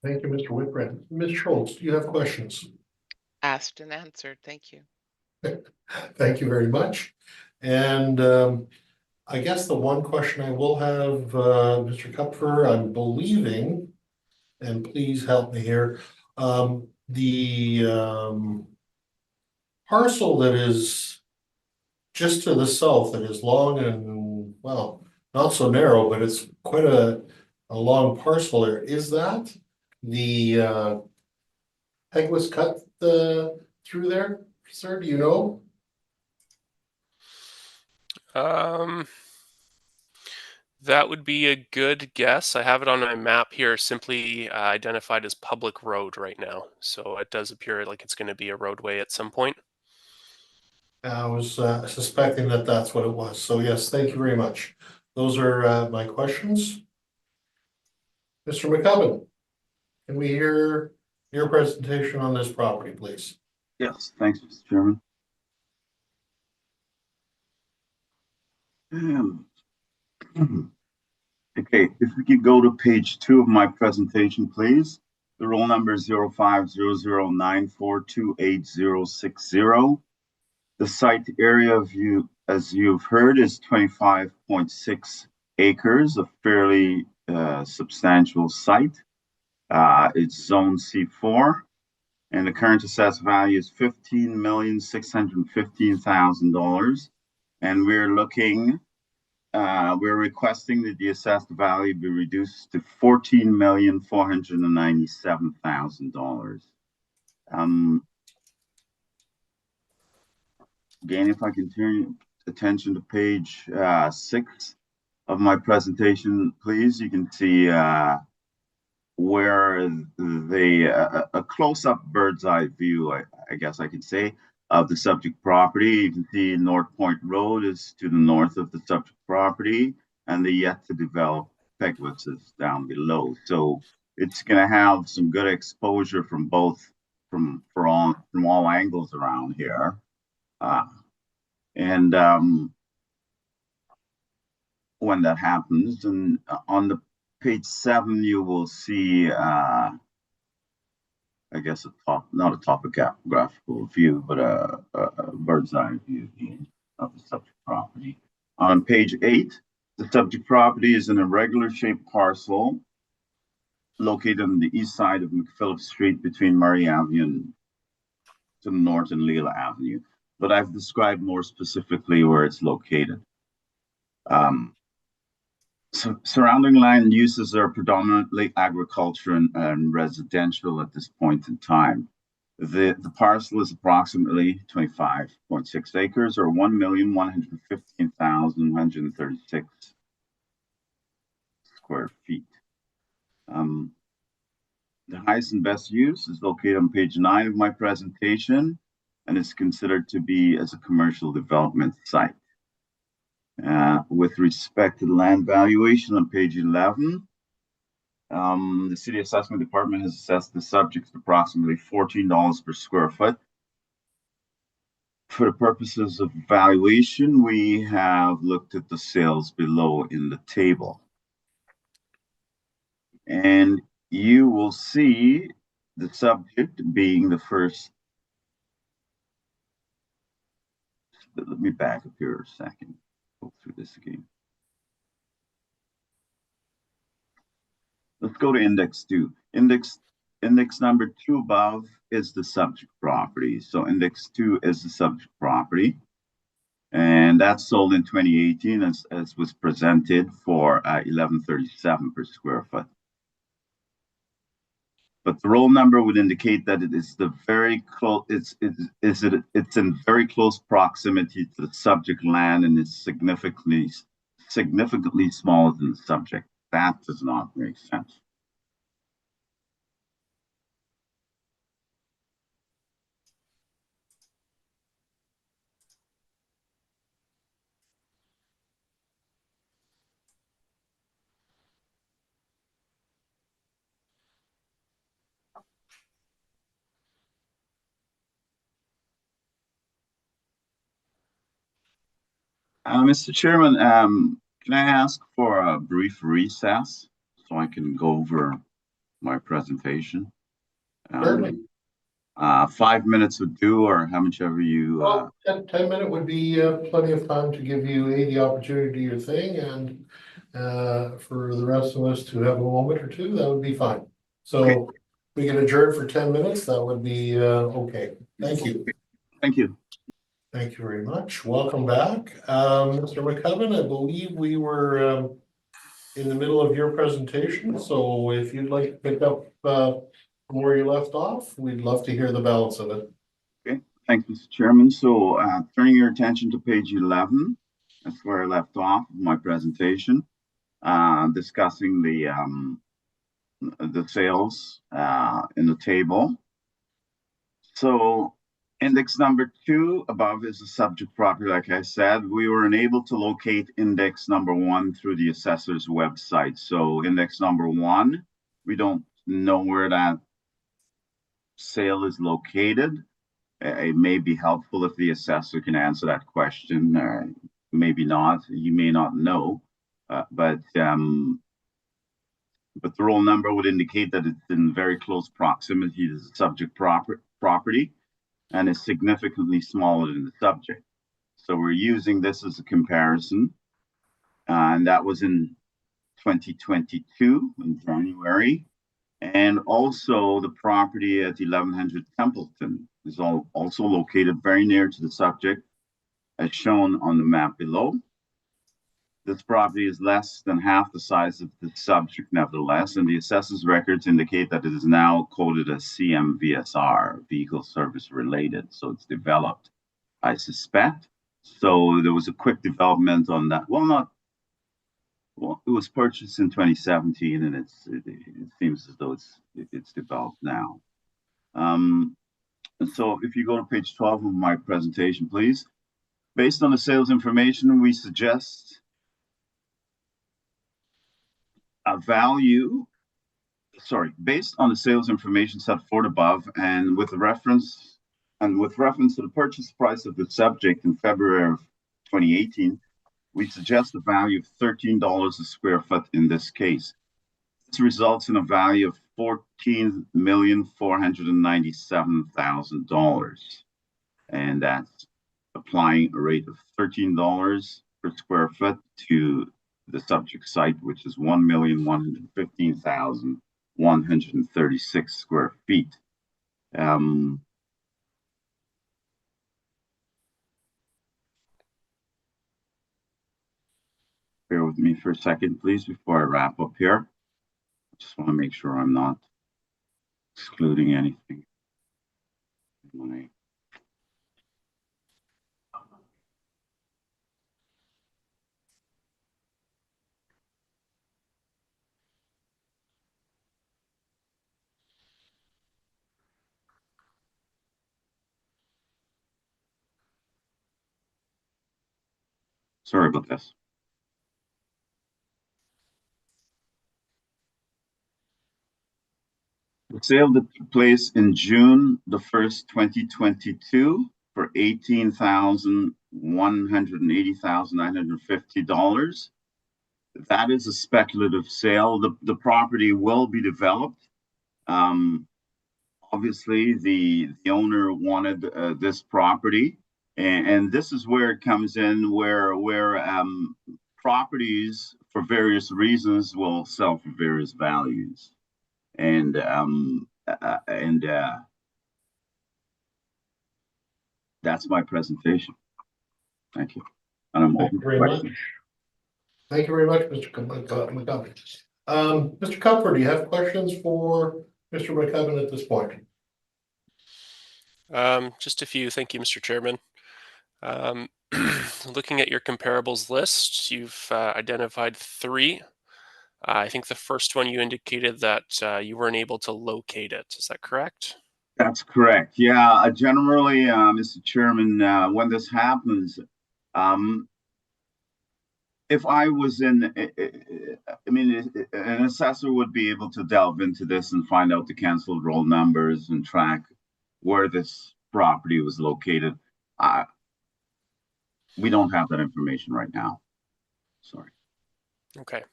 Thank you, Mr. Whitbread. Ms. Schultz, do you have questions? Asked and answered. Thank you. Thank you very much. And I guess the one question I will have, Mr. Kupfer, I'm believing, and please help me here, the parcel that is just to the south, that is long and, well, not so narrow, but it's quite a long parcel there. Is that the peg was cut through there, sir? Do you know? That would be a good guess. I have it on my map here, simply identified as public road right now. So it does appear like it's going to be a roadway at some point. I was suspecting that that's what it was. So yes, thank you very much. Those are my questions. Mr. McCubbin, can we hear your presentation on this property, please? Yes, thanks, Mr. Chairman. Okay, if we could go to page 2 of my presentation, please. The roll number is 0500942860. The site area view, as you've heard, is 25.6 acres, a fairly substantial site. It's zone C4, and the current assessed value is $15,615,000. And we're requesting that the assessed value be reduced to $14,497,000. Again, if I can turn your attention to page 6 of my presentation, please, you can see where a close-up bird's eye view, I guess I could say, of the subject property. You can see North Point Road is to the north of the subject property, and the yet to develop Pegwoods is down below. So it's going to have some good exposure from from all angles around here. When that happens, and on the page 7, you will see, I guess not a topographical view, but a bird's eye view of the subject property. On page 8, the subject property is an irregular shaped parcel located on the east side of McPhillips Street between Murray Avenue and to the north and Leela Avenue. But I've described more specifically where it's located. So surrounding land uses are predominantly agriculture and residential at this point in time. The parcel is approximately 25.6 acres, or 1,115,136 square feet. The highest and best use is located on page 9 of my presentation, and is considered to be as a commercial development site. With respect to the land valuation on page 11, the City Assessment Department has assessed the subject at approximately $14 per square foot. For the purposes of valuation, we have looked at the sales below in the table. And you will see the subject being the first. Let me back up here a second. Go through this again. The let's go to index 2. Index number 2 above is the subject property. So index 2 is the subject property. And that's sold in 2018 as was presented for $11.37 per square foot. But the roll number would indicate that it is the very close. It's in very close proximity to the subject land and is significantly smaller than the subject. That does not make sense. Mr. Chairman, can I ask for a brief recess so I can go over my presentation? Certainly. 5 minutes would do, or how much ever you. Well, 10 minute would be plenty of time to give you the opportunity to do your thing, and for the rest of us to have a moment or two, that would be fine. So Okay. we can adjourn for 10 minutes. That would be okay. Thank you. Thank you. Thank you very much. Welcome back. Mr. McCubbin, I believe we were in the middle of your presentation. So if you'd like to pick up from where you left off, we'd love to hear the balance of it. Okay, thanks, Mr. Chairman. So turning your attention to page 11, that's where I left off my presentation, discussing the sales in the table. So index number 2 above is the subject property. Like I said, we were unable to locate index number 1 through the assessor's website. So index number 1, we don't know where that sale is located. It may be helpful if the assessor can answer that question. Maybe not. You may not know, but the roll number would indicate that it's in very close proximity to the subject property and is significantly smaller than the subject. So we're using this as a comparison, and that was in 2022 in January. And also the property at 1100 Templeton is also located very near to the subject as shown on the map below. This property is less than half the size of the subject nevertheless, and the assessor's records indicate that it is now coded as CMVSR, vehicle service related. So it's developed, I suspect. So there was a quick development on that. Well, it was purchased in 2017, and it seems as though it's developed now. And so if you go to page 12 of my presentation, please. Based on the sales information, we suggest a value, based on the sales information set forth above, and with reference to the purchase price of the subject in February of 2018, we suggest a value of $13 a square foot in this case. This results in a value of $14,497,000. And that's applying a rate of $13 per square foot to the subject site, which is 1,115,136 square feet. Bear with me for a second, please, before I wrap up here. I just want to make sure I'm not excluding anything. Sorry about this. The sale that took place in June the 1st, 2022 for $18,180,950. That is a speculative sale. The property will be developed. Obviously, the owner wanted this property, and this is where it comes in, where properties for various reasons, will sell for various values. And that's my presentation. Thank you. And I'm Thank open you to very questions. much. Thank you very much, Mr. McCubbin. Mr. Cupfer, do you have questions for Mr. McCubbin at this point? Just a few. Thank you, Mr. Chairman. Looking at your comparables list, you've identified 3. I think the first one you indicated that you weren't able to locate it. Is that correct? That's correct. Yeah, generally, Mr. Chairman, when this happens, if I was in, I mean, an assessor would be able to delve into this and find out the canceled roll numbers and track where this property was located. We don't have that information right now. Sorry. Okay.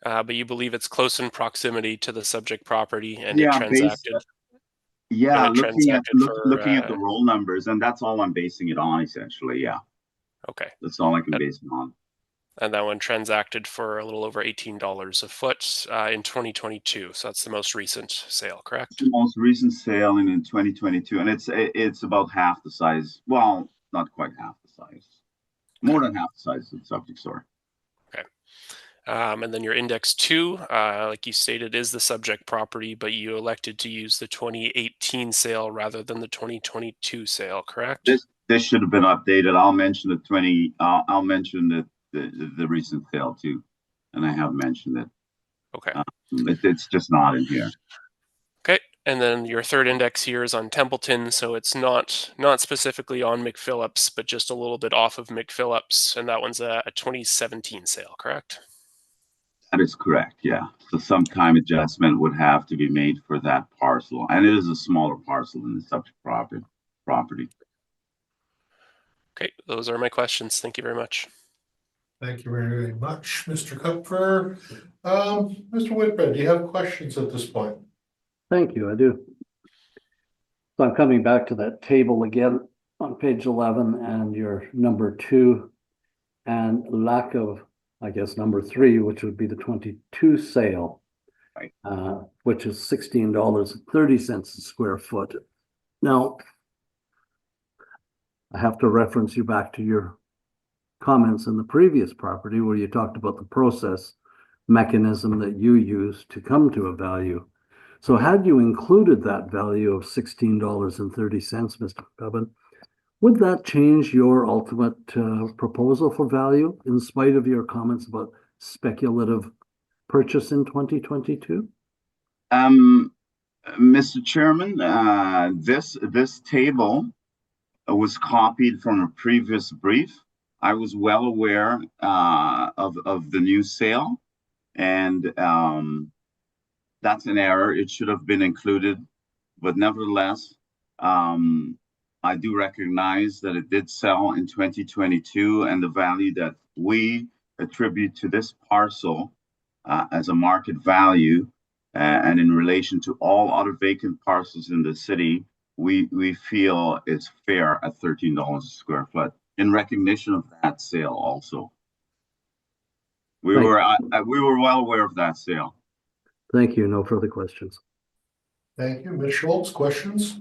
But you believe it's close in proximity to the subject property and Yeah, it transacted? Yeah, it looking at transacted looking at the roll numbers, and that's all I'm basing it on, essentially. Yeah, Okay. that's all I can base it on. And that one transacted for a little over $18 a foot in 2022. So that's the most recent sale, correct? It's the most recent sale in 2022, and it's about half the size. Well, not quite half the size. More than half the size of the subject, sorry. Okay. And then your index 2, like you stated, is the subject property, but you elected to use the 2018 sale rather than the 2022 sale, correct? This should have been updated. I'll mention the I'll mention the recent sale too, and I have mentioned it. Okay. It's just not in here. Okay, and then your third index here is on Templeton, so it's not specifically on McPhillips, but just a little bit off of McPhillips, and that one's a 2017 sale, correct? That is correct, yeah. So some time adjustment would have to be made for that parcel, and it is a smaller parcel than the subject property. Okay, those are my questions. Thank you very much. Thank you very much, Mr. Cupfer. Mr. Whitbread, do you have questions at this point? Thank you, I do. So I'm coming back to that table again on page 11 and your number 2 and lack of, I guess, number 3, which would be the 22 sale, right. Which is $16.30 a square foot. Now, I have to reference you back to your comments in the previous property where you talked about the process mechanism that you use to come to a value. So had you included that value of $16.30, Mr. McCubbin, would that change your ultimate proposal for value in spite of your comments about speculative purchase in 2022? Mr. Chairman, this table was copied from a previous brief. I was well aware of the new sale, and that's an error. It should have been included, but nevertheless, I do recognize that it did sell in 2022, and the value that we attribute to this parcel as a market value, and in relation to all other vacant parcels in the city, we feel is fair at $13 a square foot in recognition of that sale also. We were well aware of that sale. Thank you. No further questions. Thank you. Ms. Schultz, questions?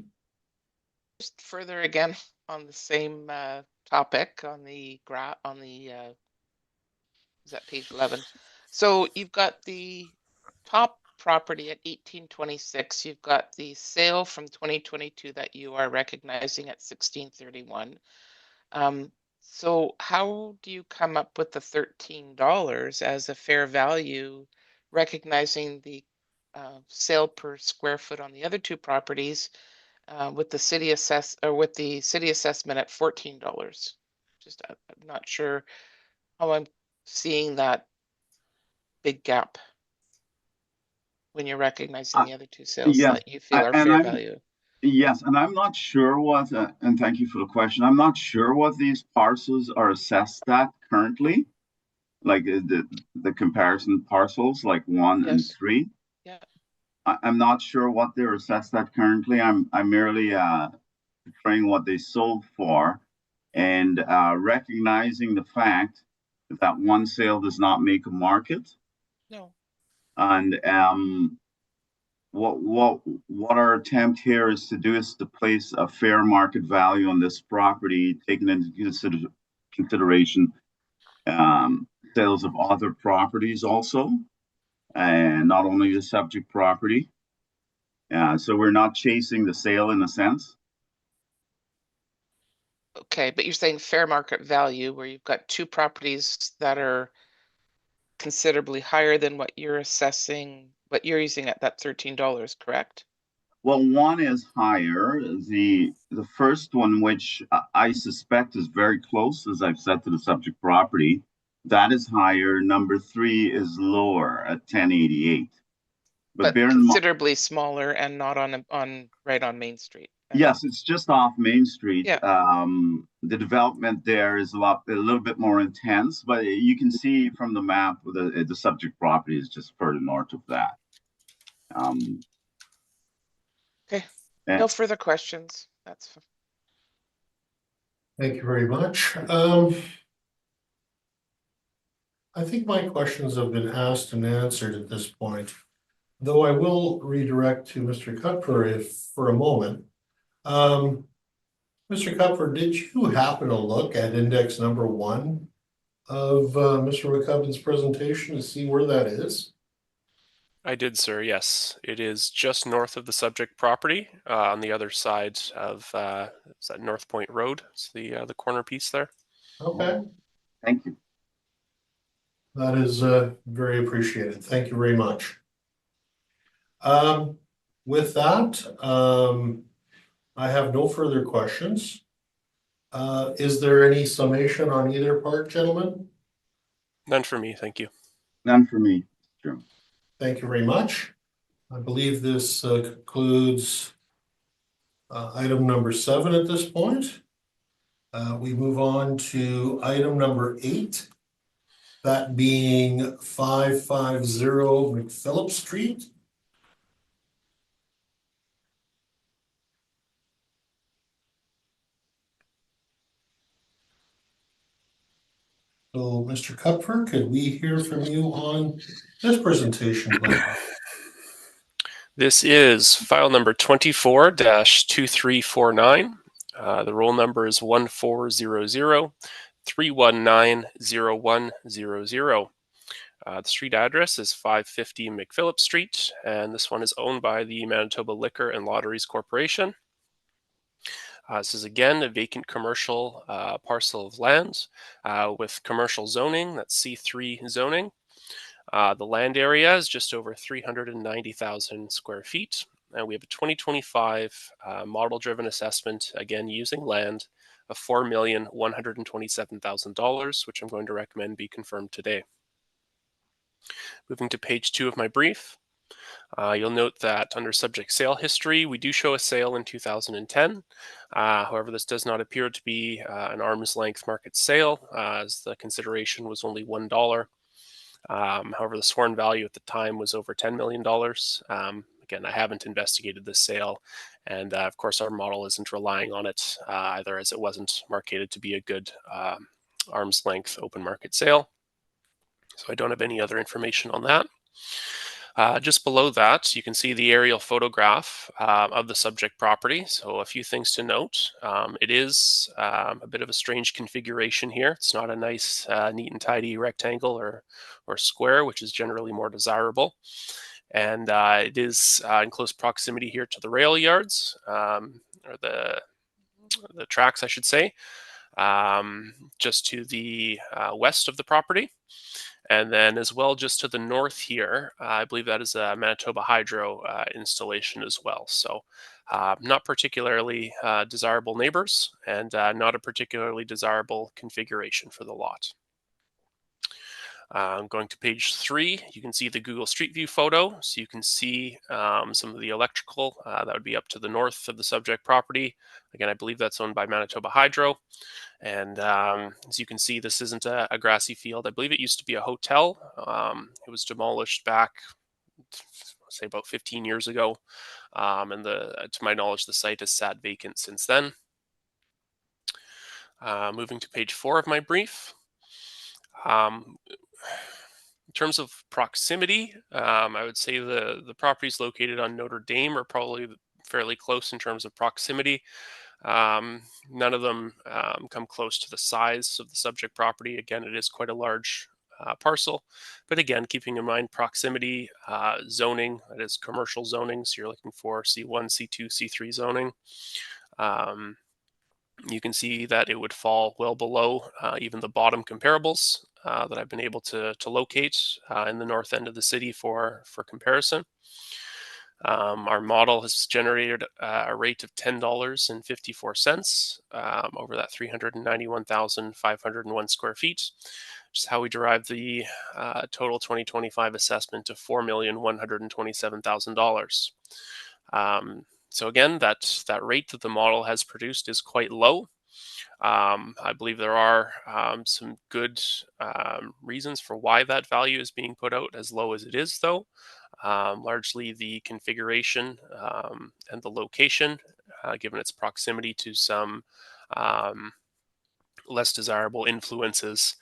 Just further again on the same topic on the is that page 11? So you've got the top property at 1826. You've got the sale from 2022 that you are recognizing at 1631. So how do you come up with the $13 as a fair value, recognizing the sale per square foot on the other 2 properties with the city assessment at $14? Just I'm not sure how I'm seeing that big gap when you're recognizing the other 2 sales that you feel are fair value. Yes, and I'm not sure what, and thank you for the question. I'm not sure what these parcels are assessed at currently, like the comparison parcels, like 1 and 3. Yeah. I'm not sure what they're assessed at currently. I'm merely portraying what they sold for, and recognizing the fact that one sale does not make a market. No. And what our attempt here is to do is to place a fair market value on this property, taking into consideration sales of other properties also, and not only the subject property. So we're not chasing the sale in a sense. Okay, but you're saying fair market value where you've got two properties that are considerably higher than what you're assessing, what you're using at that $13, correct? Well, one is higher. The first one, which I suspect is very close, as I've said, to the subject property, that is higher. Number 3 is lower at 1088. But bear in mind, considerably smaller and not on right on Main Street. yes, it's just off Main Street. Yeah. The development there is a little bit more intense, but you can see from the map the subject property is just further north of that. Okay. And No further questions. That's fine. Thank you very much. I think my questions have been asked and answered at this point, though I will redirect to Mr. Cutler for a moment. Mr. Cutler, did you happen to look at index number 1 of Mr. McCubben's presentation to see where that is? I did, sir. Yes, it is just north of the subject property, on the other side of is that North Point Road? It's the corner piece there. Okay, thank you. that is very appreciated. Thank you very much. With that, I have no further questions. Is there any summation on either part, gentlemen? None for me, thank you. None for me. Sure. Thank you very much. I believe this concludes item number 7 at this point. We move on to item number 8, that being 550 McPhillip Street. So, Mr. Kupfer, could we hear from you on this presentation, please? This is file number 24-2349. The roll number is 1400-319-0100. The street address is 550 McPhillip Street, and this one is owned by the Manitoba Liquor and Lotteries Corporation. This is again a vacant commercial parcel of land with commercial zoning, that's C3 zoning. The land area is just over 390,000 square feet, and we have a 2025 model-driven assessment, again using land, of $4,127,000, which I'm going to recommend be confirmed today. Moving to page 2 of my brief. You'll note that under subject sale history, we do show a sale in 2010. However, this does not appear to be an arm's length market sale, as the consideration was only $1. However, the sworn value at the time was over $10 million. Again, I haven't investigated this sale, and of course, our model isn't relying on it either, as it wasn't marketed to be a good arm's length open market sale. So I don't have any other information on that. Just below that, you can see the aerial photograph of the subject property. So a few things to note. It is a bit of a strange configuration here. It's not a nice, neat and tidy rectangle or square, which is generally more desirable. And it is in close proximity here to the rail yards, or the tracks, I should say, just to the west of the property. And then as well, just to the north here, I believe that is a Manitoba Hydro installation as well. So not particularly desirable neighbors, and not a particularly desirable configuration for the lot. Going to page 3, you can see the Google Street View photo. So you can see some of the electrical that would be up to the north of the subject property. Again, I believe that's owned by Manitoba Hydro. And as you can see, this isn't a grassy field. I believe it used to be a hotel. It was demolished back, say, about 15 years ago. And to my knowledge, the site has sat vacant since then. Moving to page 4 of my brief. In terms of proximity, I would say the properties located on Notre Dame are probably fairly close in terms of proximity. None of them come close to the size of the subject property. Again, it is quite a large parcel, but again, keeping in mind proximity, zoning, that is commercial zoning, so you're looking for C1, C2, C3 zoning. You can see that it would fall well below even the bottom comparables that I've been able to locate in the north end of the city for comparison. Our model has generated a rate of $10.54 over that 391,501 square feet, which is how we derive the total 2025 assessment of $4,127,000. So again, that rate that the model has produced is quite low. I believe there are some good reasons for why that value is being put out as low as it is, though. Largely the configuration and the location, given its proximity to some less desirable influences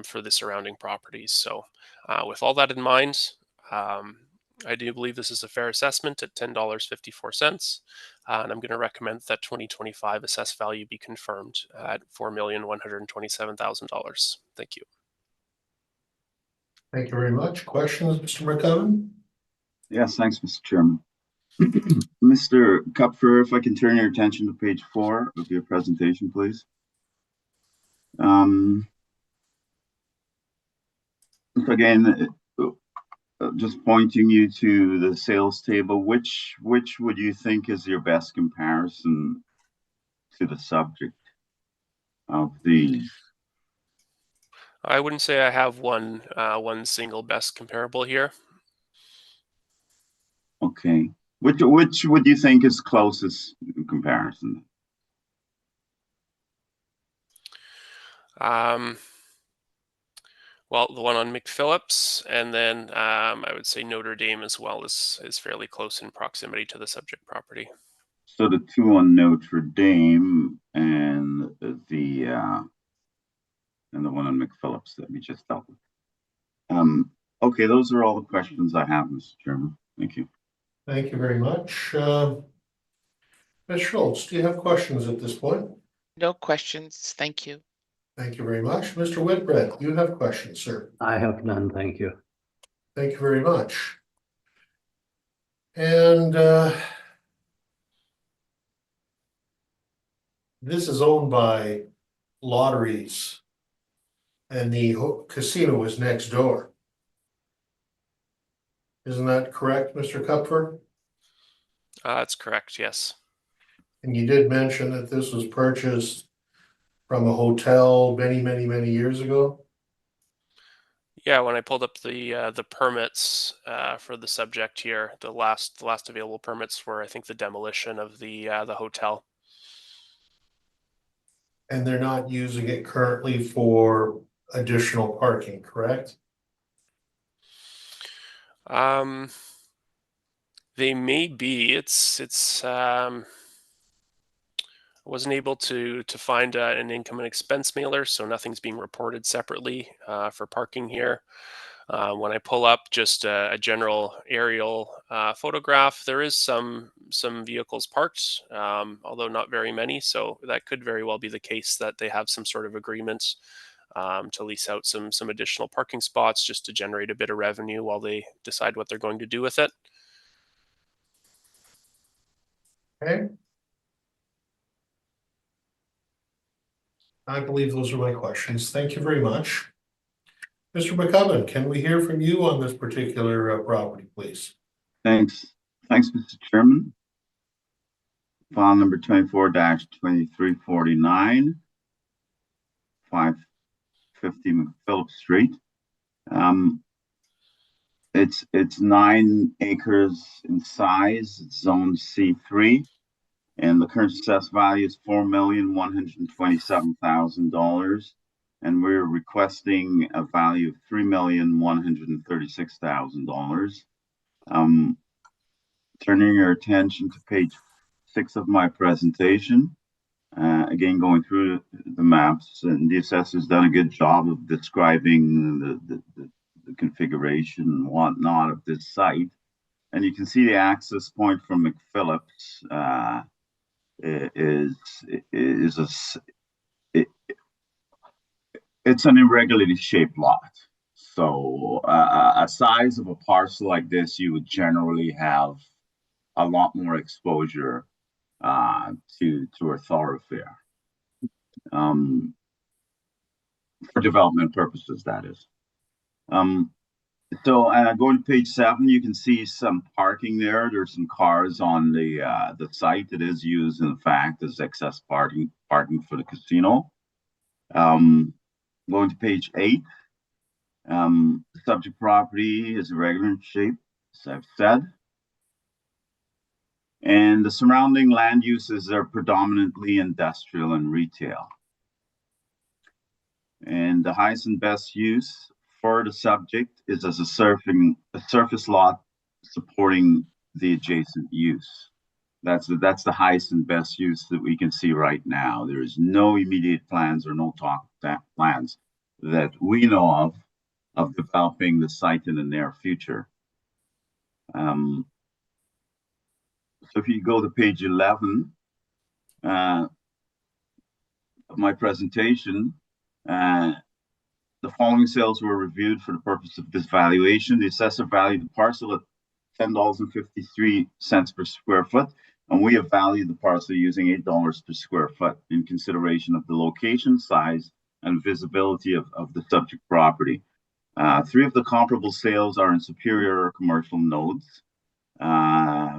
for the surrounding properties. So with all that in mind, I do believe this is a fair assessment at $10.54, and I'm going to recommend that 2025 assessed value be confirmed at $4,127,000. Thank you. Thank you very much. Questions, Mr. McCubbin? Yes, thanks, Mr. Chairman. Mr. Kupfer, if I can turn your attention to page 4 of your presentation, please. Again, just pointing you to the sales table, which would you think is your best comparison to the subject of these? I wouldn't say I have one single best comparable here. Okay. Which would you think is closest in comparison? Well, the one on McPhillips, and then I would say Notre Dame as well is fairly close in proximity to the subject property. So the two on Notre Dame and the one on McPhillips that we just dealt with. Okay, those are all the questions I have, Mr. Chairman. Thank you. Thank you very much. Ms. Schultz, do you have questions at this point? No questions. Thank you. Thank you very much. Mr. Whitbread, you have questions, sir. I have none, thank you. Thank you very much. And this is owned by Lotteries, and the casino is next door. Isn't that correct, Mr. Kupfer? That's correct, yes. And you did mention that this was purchased from a hotel many, many, many years ago? Yeah, when I pulled up the permits for the subject here, the last available permits were, I think, the demolition of the hotel. And they're not using it currently for additional parking, correct? They may be. I wasn't able to find an income and expense mailer, so nothing's being reported separately for parking here. When I pull up just a general aerial photograph, there is some vehicles parked, although not very many. So that could very well be the case that they have some sort of agreement to lease out some additional parking spots just to generate a bit of revenue while they decide what they're going to do with it. Okay. I believe those are my questions. Thank you very much. Mr. McCubbin, can we hear from you on this particular property, please? Thanks, Mr. Chairman. File number 24-2349, 550 McPhillips Street. It's 9 acres in size. It's zone C3. And the current assessed value is $4,127,000, and we're requesting a value of $3,136,000. Turning your attention to page 6 of my presentation, Again, going through the maps, and the assessor's done a good job of describing the configuration and whatnot of this site. And you can see the access point from McPhillips it's an irregularly shaped lot. So a size of a parcel like this, you would generally have a lot more exposure to a thoroughfare. For development purposes, that is. So going to page 7, you can see some parking there. There's some cars on the site. It is used, in fact, as excess parking for the casino. Going to page 8, the subject property is irregular in shape, as I've said. And the surrounding land uses are predominantly industrial and retail. And the highest and best use for the subject is as a surface lot supporting the adjacent use. That's the highest and best use that we can see right now. There is no immediate plans or no plans that we know of developing the site in the near future. So if you go to page 11 of my presentation, the following sales were reviewed for the purpose of this valuation. The assessor valued the parcel at $10.53 per square foot, and we have valued the parcel using $8 per square foot in consideration of the location, size, and visibility of the subject property. 3 of the comparable sales are in superior commercial nodes,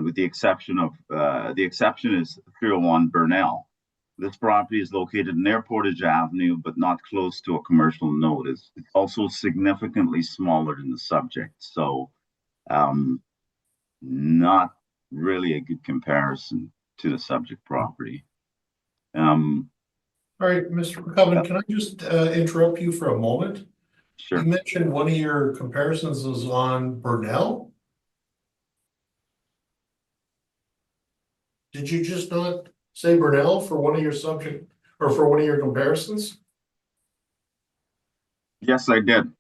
with the exception is 301 Burnell. This property is located near Portage Avenue, but not close to a commercial node. It's also significantly smaller than the subject, so not really a good comparison to the subject property. All right, Mr. McCubbin, can I just interrupt you for a moment? Sure. You mentioned one of your comparisons was on Burnell. Did you just not say Burnell for one of your subject or for one of your comparisons? Yes, I did.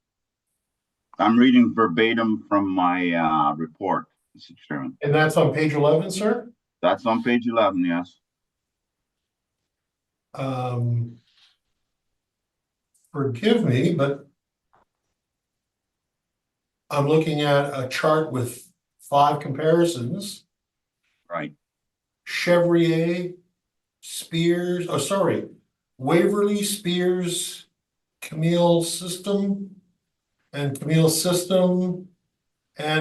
I'm reading verbatim from my report, Mr. Chairman. And that's on page 11, sir? That's on page 11, yes. Forgive me, but I'm looking at a chart with 5 comparisons. Right. Chevrier, Spears, Waverly, Spears, Camille System, and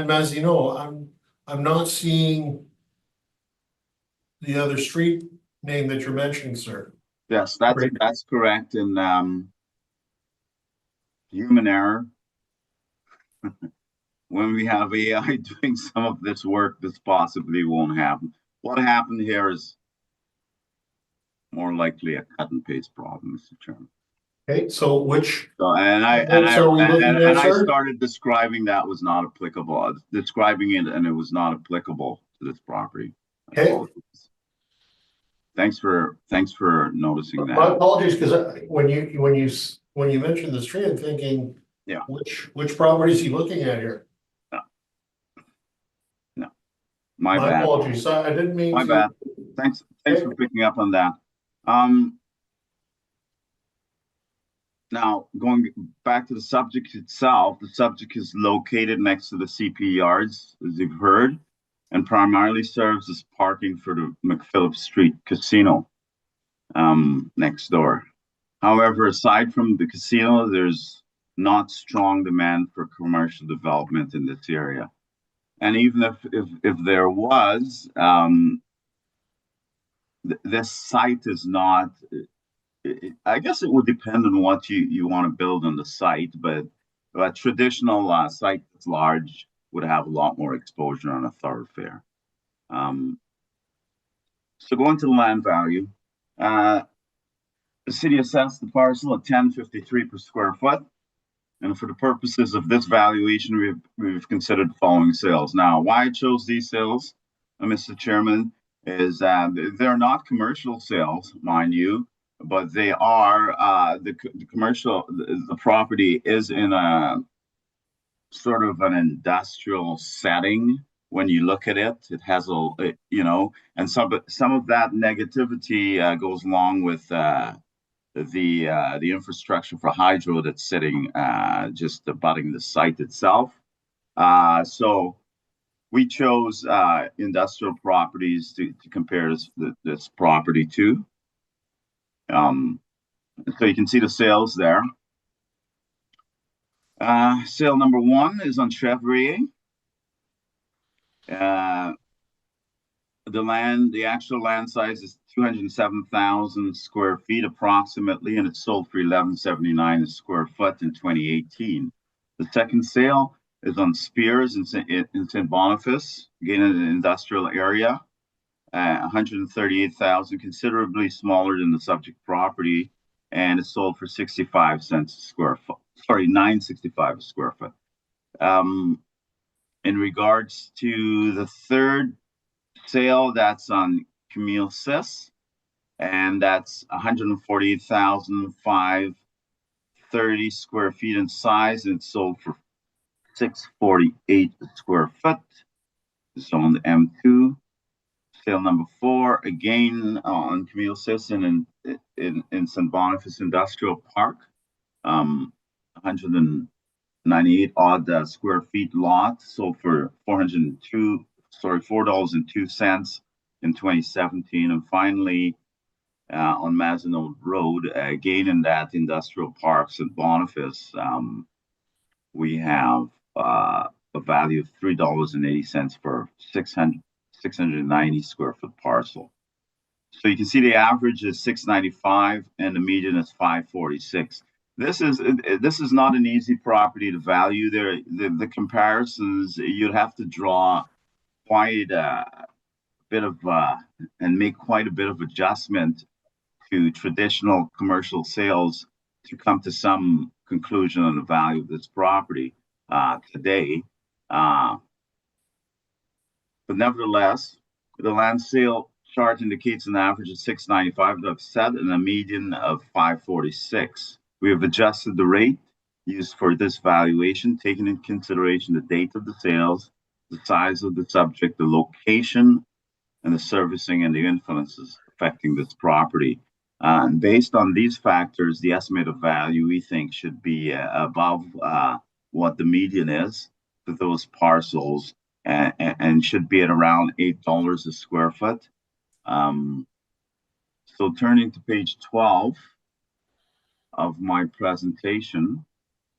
Mazzino. I'm not seeing the other street name that you're mentioning, sir. Yes, that's correct. And human error. When we have AI doing some of this work, this possibly won't happen. What happened here is more likely a cut and paste problem, Mr. Chairman. Okay, so which I started describing that was not applicable, describing it, and it was not applicable to this property. Okay. Thanks for noticing that. My apologies, because when you mentioned the street, I'm thinking, yeah, which property is he looking at here? No. My bad. Apologies. I didn't mean My bad. Thanks for picking up on that. Now, going back to the subject itself, the subject is located next to the CP yards, as you've heard, and primarily serves as parking for the McPhillips Street Casino next door. However, aside from the casino, there's not strong demand for commercial development in this area. And even if there was, this site is not, I guess it would depend on what you want to build on the site, but a traditional site that's large would have a lot more exposure on a thoroughfare. So going to the land value, the city assessed the parcel at $10.53 per square foot. And for the purposes of this valuation, we've considered the following sales. Now, why I chose these sales, Mr. Chairman, is they're not commercial sales, mind you, but they are the commercial. The property is in a sort of an industrial setting. When you look at it, it has and some of that negativity goes along with the infrastructure for hydro that's sitting just abutting the site itself. So we chose industrial properties to compare this property to. So you can see the sales there. Sale number 1 is on Chevrier. The actual land size is 207,000 square feet approximately, and it sold for $11.79 a square foot in 2018. The second sale is on Spears in St. Boniface, again in an industrial area, 138,000, considerably smaller than the subject property, and it sold for 65 cents a square foot. Sorry, $9.65 a square foot. In regards to the third sale, that's on Camille Sis, and that's 148,530 square feet in size, and it sold for $648 a square foot. It's on the M2. Sale number 4, again on Camille Sis in St. Boniface Industrial Park, 198 odd square feet lot, sold for $4.02 in 2017. And finally, on Mazenod Road, again in that industrial park, St. Boniface, we have a value of $3.80 for 690 square foot parcel. So you can see the average is 695 and the median is 546. This is not an easy property to value. The comparisons, you'd have to draw quite a bit of and make quite a bit of adjustment to traditional commercial sales to come to some conclusion on the value of this property today. But nevertheless, the land sale chart indicates an average of 695 that I've set and a median of 546. We have adjusted the rate used for this valuation, taking into consideration the date of the sales, the size of the subject, the location, and the servicing and the influences affecting this property. And based on these factors, the estimated value we think should be above what the median is for those parcels, and should be at around $8 a square foot. So turning to page 12 of my presentation,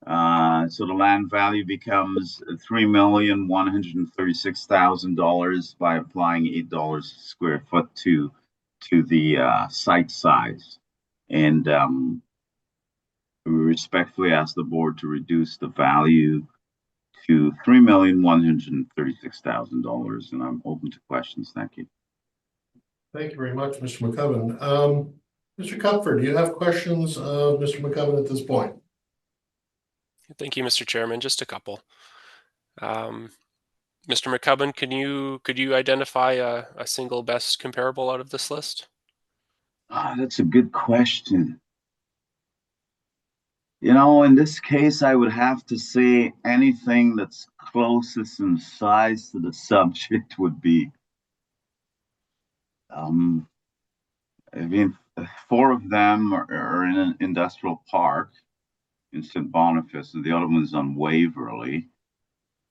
so the land value becomes $3,136,000 by applying $8 a square foot to the site size. And we respectfully ask the board to reduce the value to $3,136,000, and I'm open to questions. Thank you. Thank you very much, Mr. McCubbin. Mr. Cupford, do you have questions of Mr. McCubbin at this point? Thank you, Mr. Chairman. Just a couple. Mr. McCubbin, could you identify a single best comparable out of this list? That's a good question. You know, in this case, I would have to say anything that's closest in size to the subject would be. I mean, 4 of them are in an industrial park in St. Boniface, and the other one's on Waverly.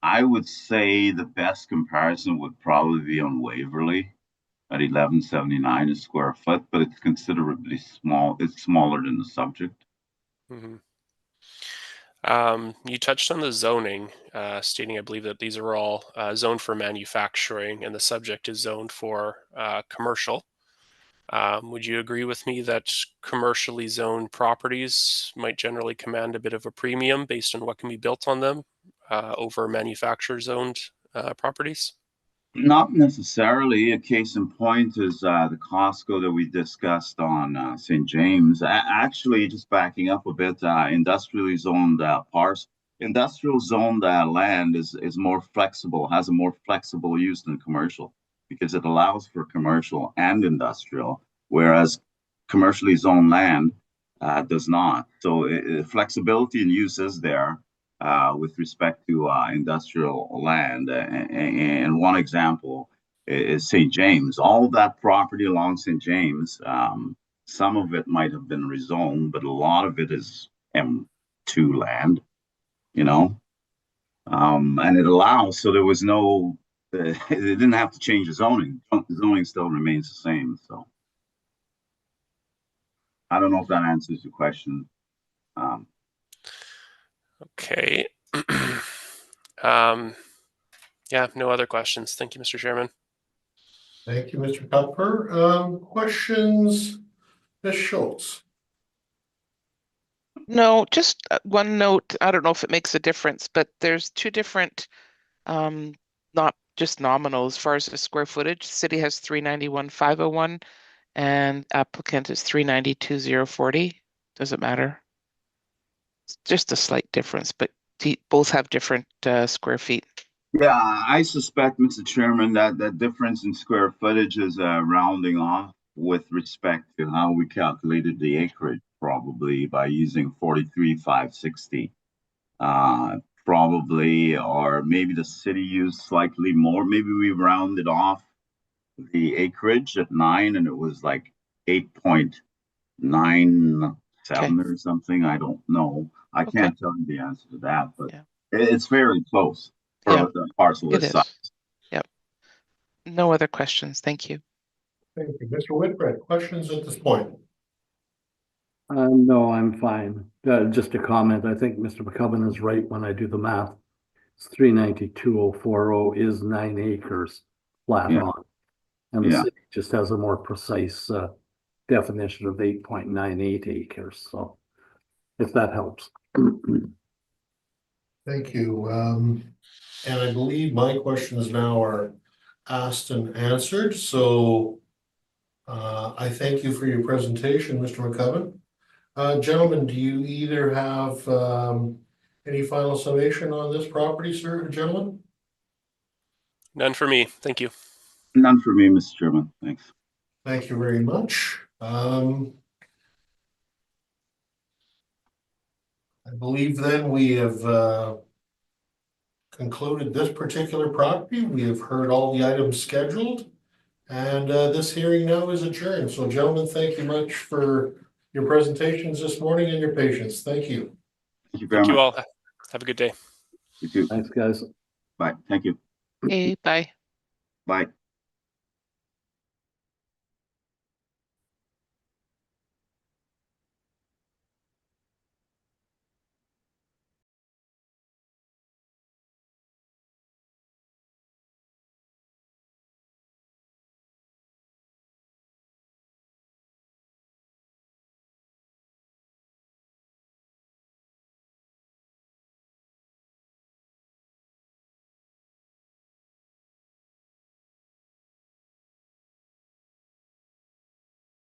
I would say the best comparison would probably be on Waverly at $11.79 a square foot, but it's considerably small. It's smaller than the subject. Mm-hmm. You touched on the zoning, stating, I believe, that these are all zoned for manufacturing and the subject is zoned for commercial. Would you agree with me that commercially zoned properties might generally command a bit of a premium based on what can be built on them over manufacturer zoned properties? Not necessarily. A case in point is the Costco that we discussed on St. James. Actually, just backing up a bit, industrially zoned industrial zoned land is more flexible, has a more flexible use than commercial, because it allows for commercial and industrial, whereas commercially zoned land does not. So flexibility in use is there with respect to industrial land. And one example is St. James. All of that property along St. James, some of it might have been rezoned, but a lot of it is M2 land, you know. And it allows, so there was no, it didn't have to change the zoning. Zoning still remains the same. So I don't know if that answers your question. Okay. Yeah, no other questions. Thank you, Mr. Chairman. Thank you, Mr. Cutler. Questions, Ms. Schultz? No, just one note. I don't know if it makes a difference, but there's two different, not just nominal as far as the square footage. City has 391,501 and applicant is 392,040. Does it matter? It's just a slight difference, but both have different square feet. Yeah, I suspect, Mr. Chairman, that that difference in square footage is rounding off with respect to how we calculated the acreage, probably by using 43,560. Probably, or maybe the city used slightly more. Maybe we rounded off the acreage at 9 and it was like 8.97 or something. I don't know. I can't tell you the answer to that, but it's very close for the parcel this size. Yep. No other questions. Thank you. Thank you. Mr. Whitbread, questions at this point? No, I'm fine. Just a comment. I think Mr. McCubbin is right when I do the math. It's 392,040 is 9 acres flat on. And the city just has a more precise definition of 8.98 acres. So if that helps. Thank you. And I believe my questions now are asked and answered. So I thank you for your presentation, Mr. McCubbin. Gentlemen, do you either have any final summation on this property, sir, gentlemen? None for me. Thank you. None for me, Mr. Chairman. Thanks. Thank you very much. I believe then we have concluded this particular property. We have heard all the items scheduled, and this hearing now is adjourned. So, gentlemen, thank you much for your presentations this morning and your patience. Thank you. Thank you very much. Thank you all. Have a good day. You too. Thanks, guys. Bye. Thank you. Okay, bye. Bye.